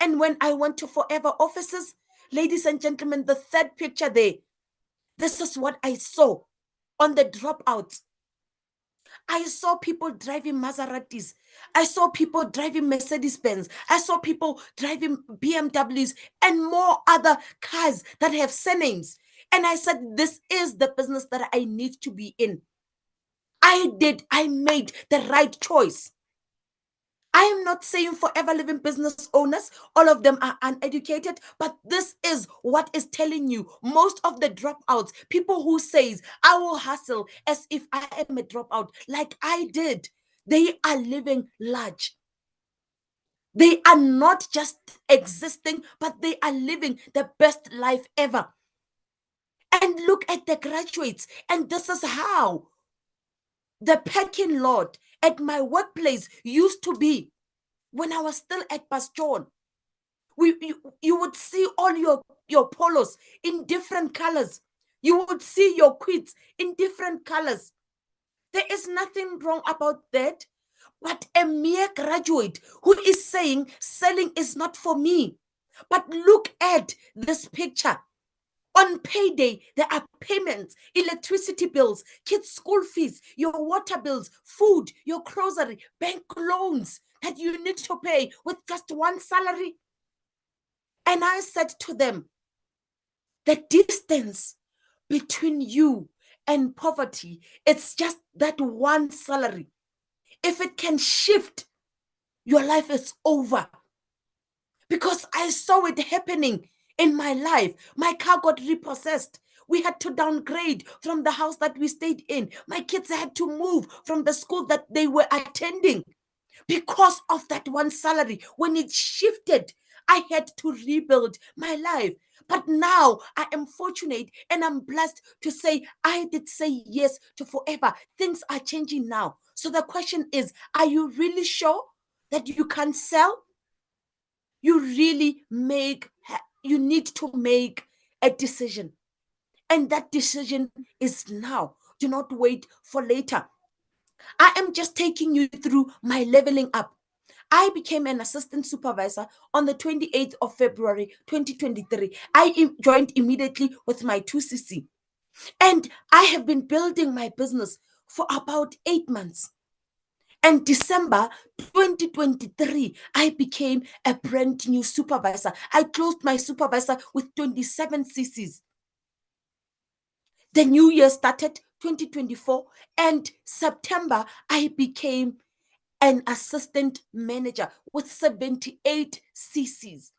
And when I went to Forever offices, ladies and gentlemen, the third picture there, this is what I saw on the dropouts. I saw people driving Maseratis. I saw people driving Mercedes-Benz. I saw people driving BMWs and more other cars that have surnames. And I said, this is the business that I need to be in. I made the right choice. I am not saying Forever Living business owners, all of them are uneducated, but this is what is telling you. Most of the dropouts, people who says, I will hustle as if I am a dropout, like I did, they are living large. They are not just existing, but they are living the best life ever. And look at the graduates, and this is how the parking lot at my workplace used to be. When I was still at Bastion, you would see all your polos in different colors. You would see your quits in different colors. There is nothing wrong about that. But a mere graduate who is saying selling is not for me. But look at this picture. On payday, there are payments, electricity bills, kids' school fees, your water bills, food, your grocery, bank loans that you need to pay with just one salary. And I said to them, the distance between you and poverty, it's just that one salary. If it can shift, your life is over. Because I saw it happening in my life. My car got repossessed. We had to downgrade from the house that we stayed in. My kids had to move from the school that they were attending because of that one salary. When it shifted, I had to rebuild my life. But now I am fortunate and I'm blessed to say I did say yes to Forever. Things are changing now. So the question is, are you really sure that you can sell? You need to make a decision. And that decision is now. Do not wait for later. I am just taking you through my leveling up. I became an assistant supervisor on the 28th of February 2023. I joined immediately with my 2CC. And I have been building my business for about 8 months. And December 2023, I became a brand new supervisor. I closed my supervisor with 27 CCs. The new year started 2024, and September, I became an assistant manager with 78 CCs.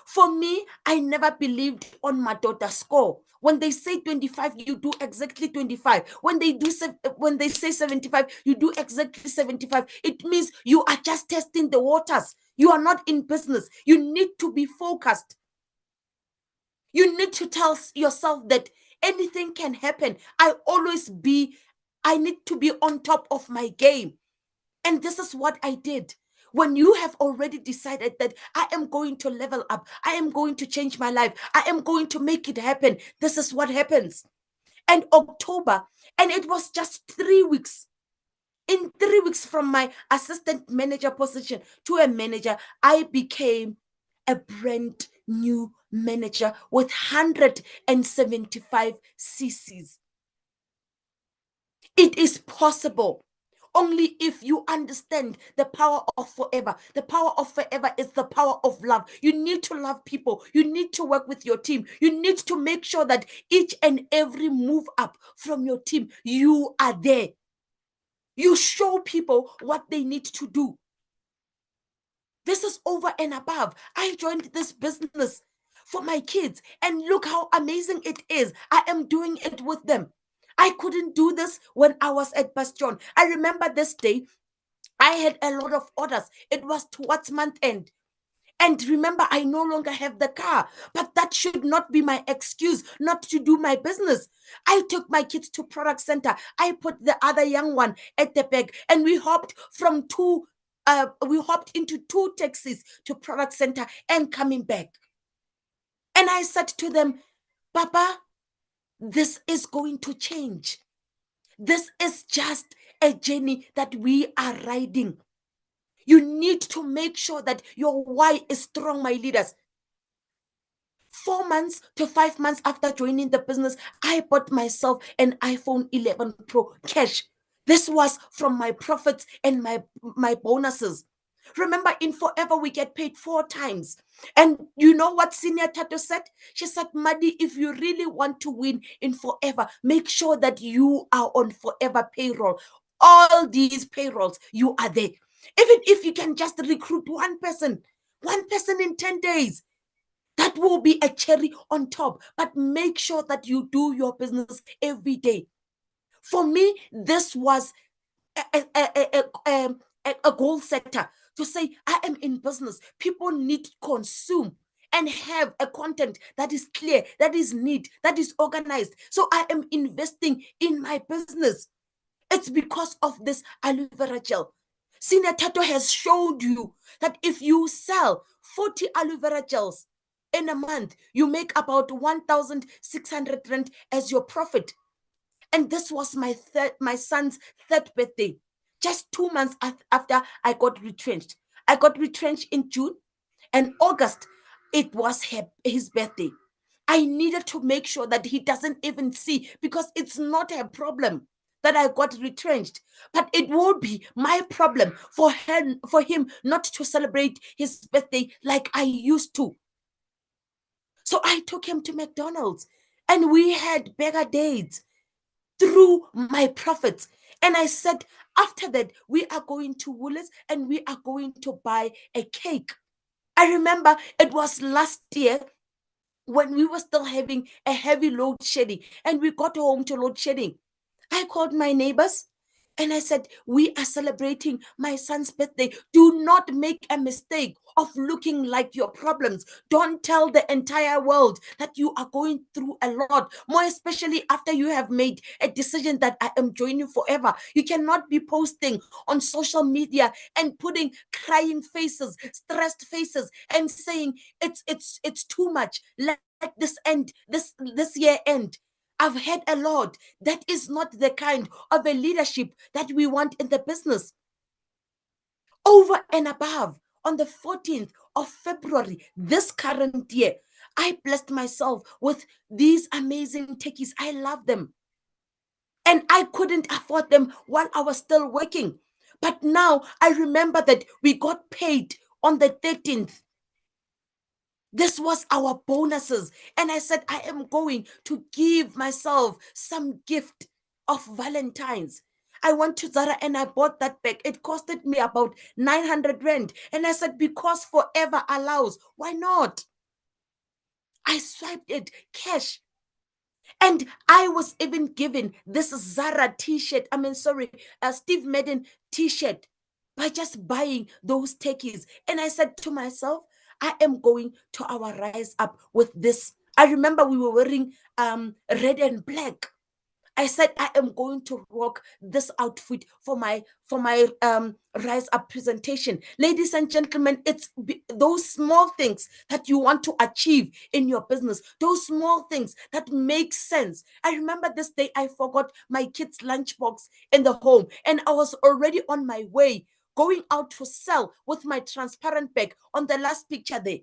For me, I never believed on my daughter's score. When they say 25, you do exactly 25. When they say 75, you do exactly 75. It means you are just testing the waters. You are not in business. You need to be focused. You need to tell yourself that anything can happen. I need to be on top of my game. And this is what I did. When you have already decided that I am going to level up, I am going to change my life, I am going to make it happen, this is what happens. And October, and it was just 3 weeks. In 3 weeks from my assistant manager position to a manager, I became a brand new manager with 175 CCs. It is possible. Only if you understand the power of Forever. The power of Forever is the power of love. You need to love people. You need to work with your team. You need to make sure that each and every move up from your team, you are there. You show people what they need to do. This is over and above. I joined this business for my kids, and look how amazing it is. I am doing it with them. I couldn't do this when I was at Bastion. I remember this day, I had a lot of orders. It was towards month end. And remember, I no longer have the car, but that should not be my excuse not to do my business. I took my kids to product center. I put the other young one at the back, and we hopped into 2 taxis to product center and coming back. And I said to them, Papa, this is going to change. This is just a journey that we are riding. You need to make sure that your why is strong, my leaders. 4 months to 5 months after joining the business, I bought myself an iPhone 11 Pro cash. This was from my profits and my bonuses. Remember, in Forever, we get paid 4 times. And you know what Senior Thato said? She said, Madi, if you really want to win in Forever, make sure that you are on Forever payroll. All these payrolls, you are there. Even if you can just recruit one person in 10 days, that will be a cherry on top. But make sure that you do your business every day. For me, this was a goal setter to say, I am in business. People need to consume and have a content that is clear, that is neat, that is organized. So I am investing in my business. It's because of this aloe vera gel. Senior Thato has showed you that if you sell 40 aloe vera gels in a month, you make about 1,600 rand as your profit. And this was my son's 3rd birthday, just 2 months after I got retrenched. I got retrenched in June, and August, it was his birthday. I needed to make sure that he doesn't even see, because it's not a problem that I got retrenched, but it will be my problem for him not to celebrate his birthday like I used to. So I took him to McDonald's and we had bigger dates through my profits. And I said, after that, we are going to Woolies and we are going to buy a cake. I remember it was last year when we were still having a heavy load shedding and we got home to load shedding. I called my neighbors and I said, we are celebrating my son's birthday. Do not make a mistake of looking like your problems. Don't tell the entire world that you are going through a lot, more especially after you have made a decision that I am joining Forever. You cannot be posting on social media and putting crying faces, stressed faces, and saying it's too much. Let this end, this year end. I've had a lot. That is not the kind of a leadership that we want in the business. Over and above, on the 14th of February, this current year, I blessed myself with these amazing techies. I love them. And I couldn't afford them while I was still working. But now I remember that we got paid on the 13th. This was our bonuses. And I said, I am going to give myself some gift of Valentine's. I went to Zara and I bought that bag. It costed me about 900 rand. And I said, because Forever allows, why not? I swiped it cash. And I was even given this Zara t-shirt. Steve Madden t-shirt by just buying those techies. And I said to myself, I am going to our Rise Up with this. I remember we were wearing red and black. I said, I am going to rock this outfit for my Rise Up presentation. Ladies and gentlemen, it's those small things that you want to achieve in your business, those small things that make sense. I remember this day I forgot my kid's lunchbox in the home, and I was already on my way going out to sell with my transparent bag on the last picture there.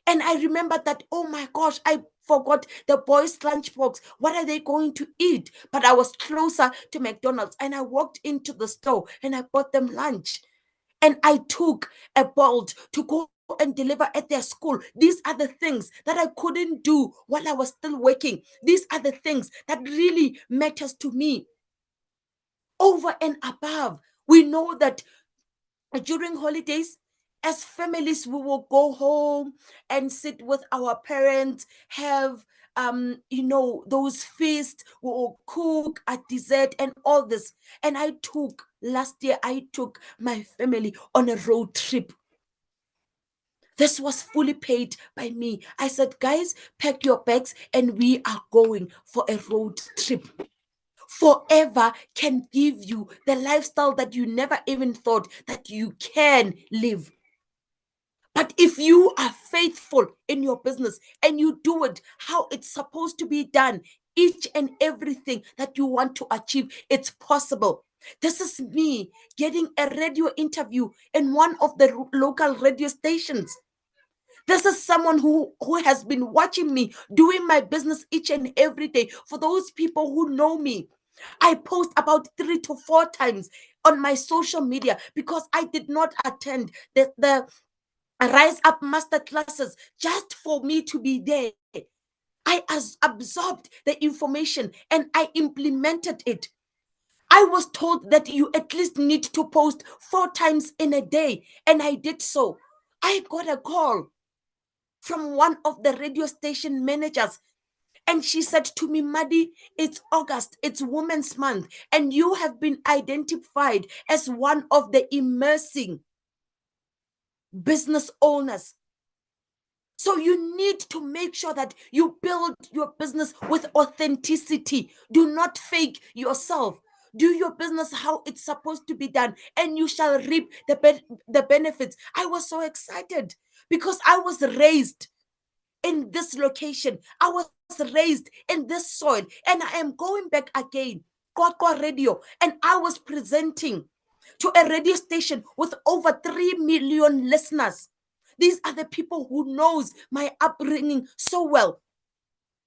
And I remember that, oh my gosh, I forgot the boys' lunchbox. What are they going to eat? But I was closer to McDonald's and I walked into the store and I bought them lunch. And I took a Bolt to go and deliver at their school. These are the things that I couldn't do while I was still working. These are the things that really matters to me. Over and above, we know that during holidays, as families, we will go home and sit with our parents, have those feasts, we will cook a dessert and all this. And last year I took my family on a road trip. This was fully paid by me. I said, guys, pack your bags and we are going for a road trip. Forever can give you the lifestyle that you never even thought that you can live. But if you are faithful in your business and you do it how it's supposed to be done, each and everything that you want to achieve, it's possible. This is me getting a radio interview in one of the local radio stations. This is someone who has been watching me doing my business each and every day. For those people who know me, I post about 3 to 4 times on my social media because I did not attend the Rise Up Master classes just for me to be there. I absorbed the information and I implemented it. I was told that you at least need to post 4 times in a day, and I did so. I got a call from one of the radio station managers, and she said to me, Madi, it's August, it's Women's Month, and you have been identified as one of the immersing business owners. So you need to make sure that you build your business with authenticity. Do not fake yourself. Do your business how it's supposed to be done, and you shall reap the benefits. I was so excited because I was raised in this location. I was raised in this soil, and I am going back again. Koko Radio, and I was presenting to a radio station with over 3 million listeners. These are the people who knows my upbringing so well.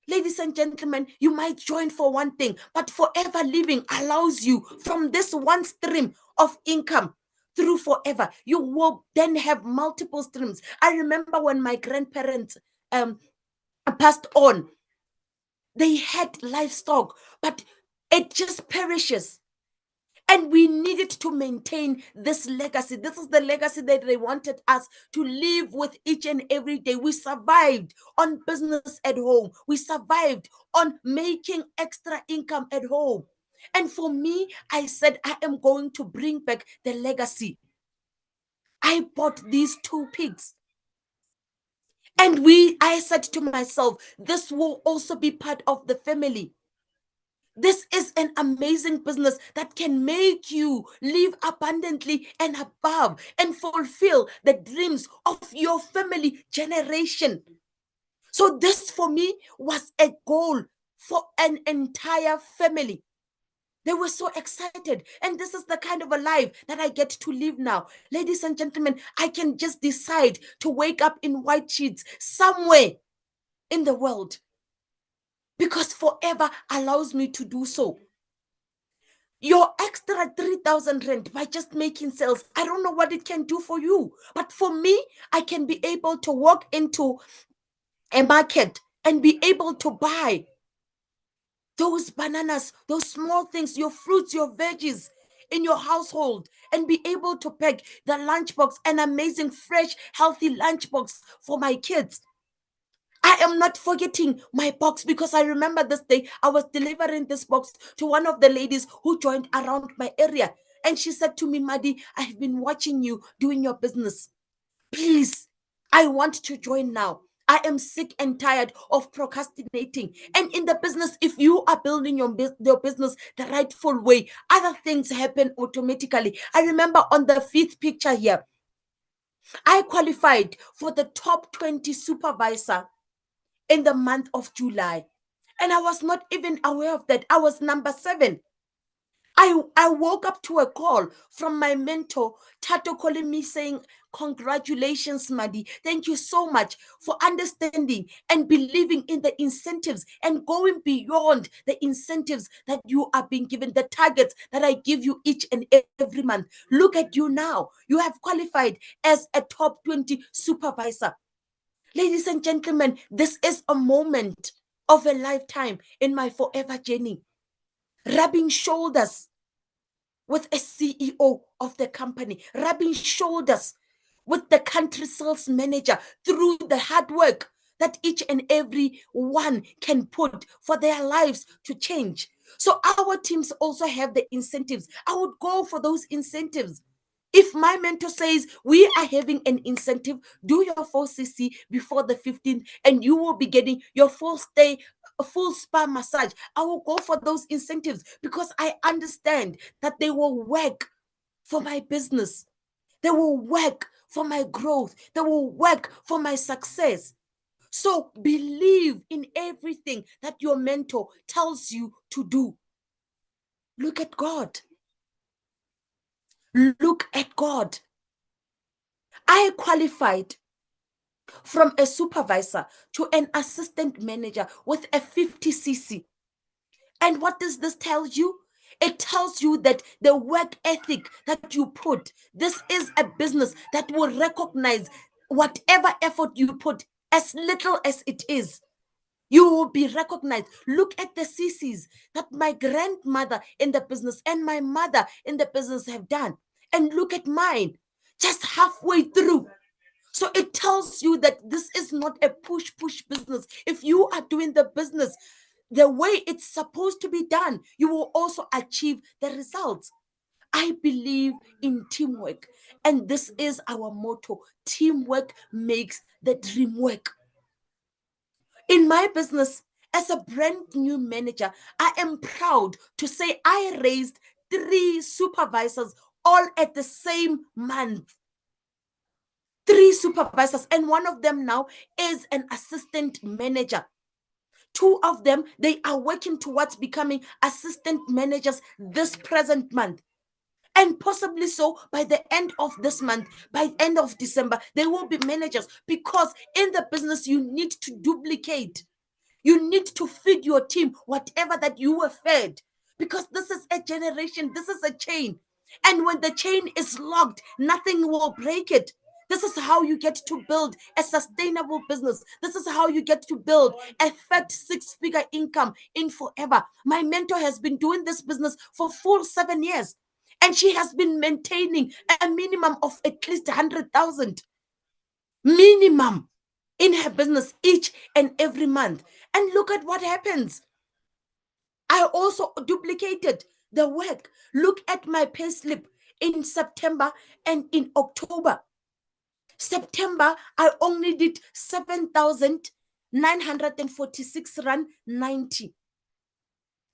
Ladies and gentlemen, you might join for one thing, but forever living allows you from this one stream of income through forever. You will then have multiple streams. I remember when my grandparents passed on, they had livestock, but it just perishes. And we needed to maintain this legacy. This is the legacy that they wanted us to live with each and every day. We survived on business at home. We survived on making extra income at home. And for me, I said, I am going to bring back the legacy. I bought these 2 pigs. And I said to myself, this will also be part of the family. This is an amazing business that can make you live abundantly and above and fulfill the dreams of your family generation. So this for me was a goal for an entire family. They were so excited. And this is the kind of a life that I get to live now. Ladies and gentlemen, I can just decide to wake up in white sheets somewhere in the world because forever allows me to do so. Your extra 3,000 rand by just making sales, I don't know what it can do for you. But for me, I can be able to walk into a market and be able to buy those bananas, those small things, your fruits, your veggies in your household, and be able to pack the lunchbox, an amazing, fresh, healthy lunchbox for my kids. I am not forgetting my box because I remember this day I was delivering this box to one of the ladies who joined around my area. And she said to me, Madi, I've been watching you doing your business. Please, I want to join now. I am sick and tired of procrastinating. And in the business, if you are building your business the rightful way, other things happen automatically. I remember on the 5th picture here, I qualified for the top 20 supervisor in the month of July. And I was not even aware of that. I was number 7. I woke up to a call from my mentor, Thato, calling me saying, congratulations, Madi. Thank you so much for understanding and believing in the incentives and going beyond the incentives that you are being given, the targets that I give you each and every month. Look at you now. You have qualified as a top 20 supervisor. Ladies and gentlemen, this is a moment of a lifetime in my forever journey. Rubbing shoulders with a CEO of the company, rubbing shoulders with the country sales manager through the hard work that each and every one can put for their lives to change. So our teams also have the incentives. I would go for those incentives. If my mentor says we are having an incentive, do your 4cc before the 15th and you will be getting your full stay, a full spa massage, I will go for those incentives because I understand that they will work for my business. They will work for my growth. They will work for my success. So believe in everything that your mentor tells you to do. Look at God. Look at God. I qualified from a supervisor to an assistant manager with a 50cc. And what does this tell you? It tells you that the work ethic that you put, this is a business that will recognize whatever effort you put, as little as it is. You will be recognized. Look at the CCs that my grandmother in the business and my mother in the business have done. And look at mine, just halfway through. So it tells you that this is not a push business. If you are doing the business the way it's supposed to be done, you will also achieve the results. I believe in teamwork, and this is our motto: teamwork makes the dream work. In my business, as a brand new manager, I am proud to say I raised 3 supervisors all at the same month. 3 supervisors, and one of them now is an assistant manager. 2 of them, they are working towards becoming assistant managers this present month. And possibly so by the end of this month, by the end of December, they will be managers, because in the business, you need to duplicate. You need to feed your team whatever that you were fed, because this is a generation, this is a chain. And when the chain is locked, nothing will break it. This is how you get to build a sustainable business. This is how you get to build a fat 6-figure income in forever. My mentor has been doing this business for full 7 years, and she has been maintaining a minimum of at least 100,000 minimum in her business each and every month. And look at what happens. I also duplicated the work. Look at my pay slip in September and in October. September, I only did 7,946 rand 90.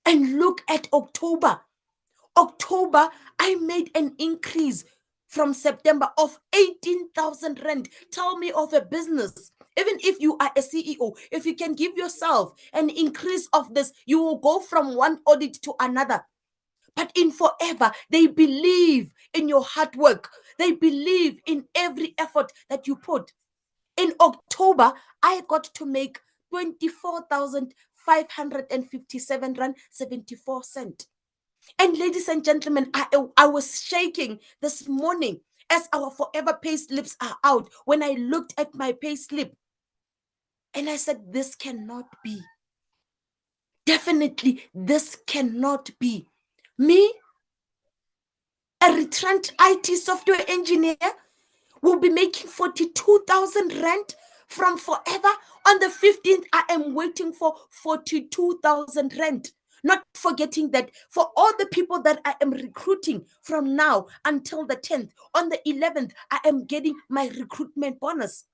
And look at October. October, I made an increase from September of 18,000 rand. Tell me of a business. Even if you are a CEO, if you can give yourself an increase of this, you will go from one audit to another. But in Forever, they believe in your hard work. They believe in every effort that you put. In October, I got to make 24,557 rand 74 cent. And ladies and gentlemen, I was shaking this morning as our Forever pay slips are out, when I looked at my pay slip and I said, this cannot be. Definitely, this cannot be. Me, a retrenched IT software engineer, will be making 42,000 rand from Forever. On the 15th, I am waiting for 42,000 rand. Not forgetting that for all the people that I am recruiting from now until the 10th, on the 11th, I am getting my recruitment bonus.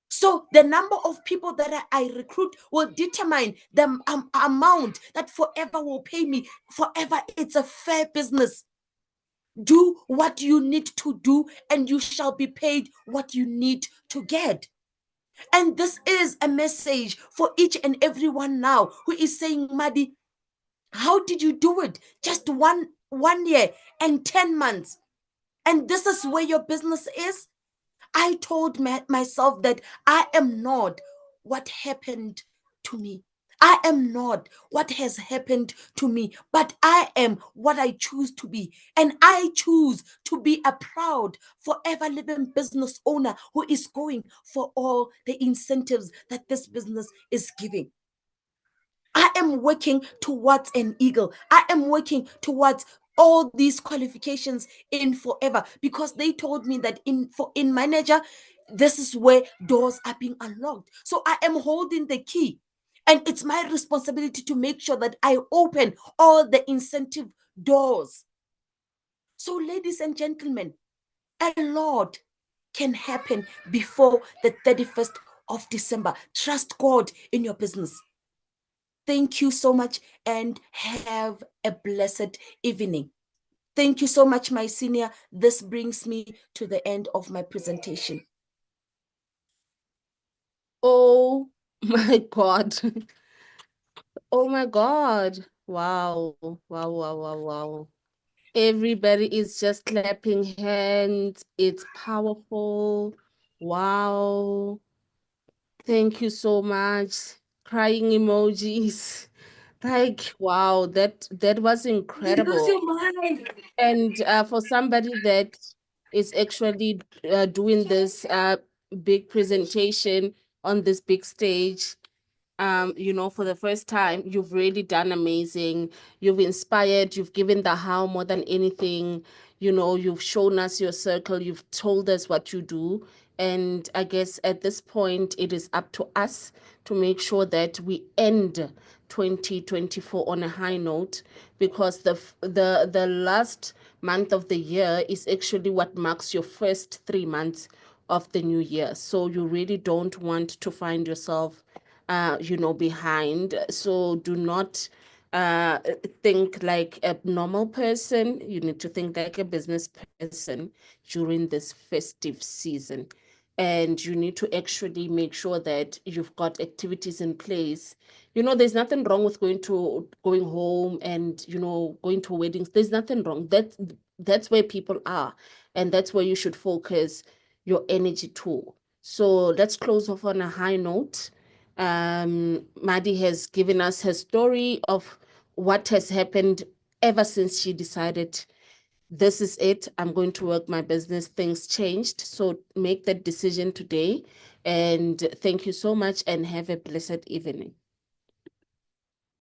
So the number of people that I recruit will determine the amount that Forever will pay me. Forever, it's a fair business. Do what you need to do, and you shall be paid what you need to get. And this is a message for each and everyone now who is saying, Madi, how did you do it? Just one year and 10 months. And this is where your business is. I told myself that I am not what happened to me. I am not what has happened to me, but I am what I choose to be. And I choose to be a proud, forever living business owner who is going for all the incentives that this business is giving. I am working towards an eagle. I am working towards all these qualifications in Forever, because they told me that in manager, this is where doors are being unlocked. So I am holding the key, and it's my responsibility to make sure that I open all the incentive doors. So, ladies and gentlemen, a lot can happen before the 31st of December. Trust God in your business. Thank you so much, and have a blessed evening. Thank you so much, my senior. This brings me to the end of my presentation. Oh my God. Oh my God. Wow. Wow, wow, wow, wow. Everybody is just clapping hands. It's powerful. Wow. Thank you so much. Crying emojis. Like, wow, that was You lose incredible. your mind. And for somebody that is actually doing this big presentation on this big stage, for the first time, you've really done amazing. You've inspired, you've given the how more than anything. You've shown us your circle, you've told us what you do. And I guess at this point, it is up to us to make sure that we end 2024 on a high note, because the last month of the year is actually what marks your first 3 months of the new year. So you really don't want to find yourself behind. So do not think like a normal person. You need to think like a business person during this festive season. And you need to actually make sure that you've got activities in place. There's nothing wrong with going home and, going to weddings. There's nothing wrong. That's where people are. And that's where you should focus your energy to. So let's close off on a high note. Maddie has given us her story of what has happened ever since she decided, this is it, I'm going to work my business. Things changed. So make that decision today. And thank you so much and have a blessed evening.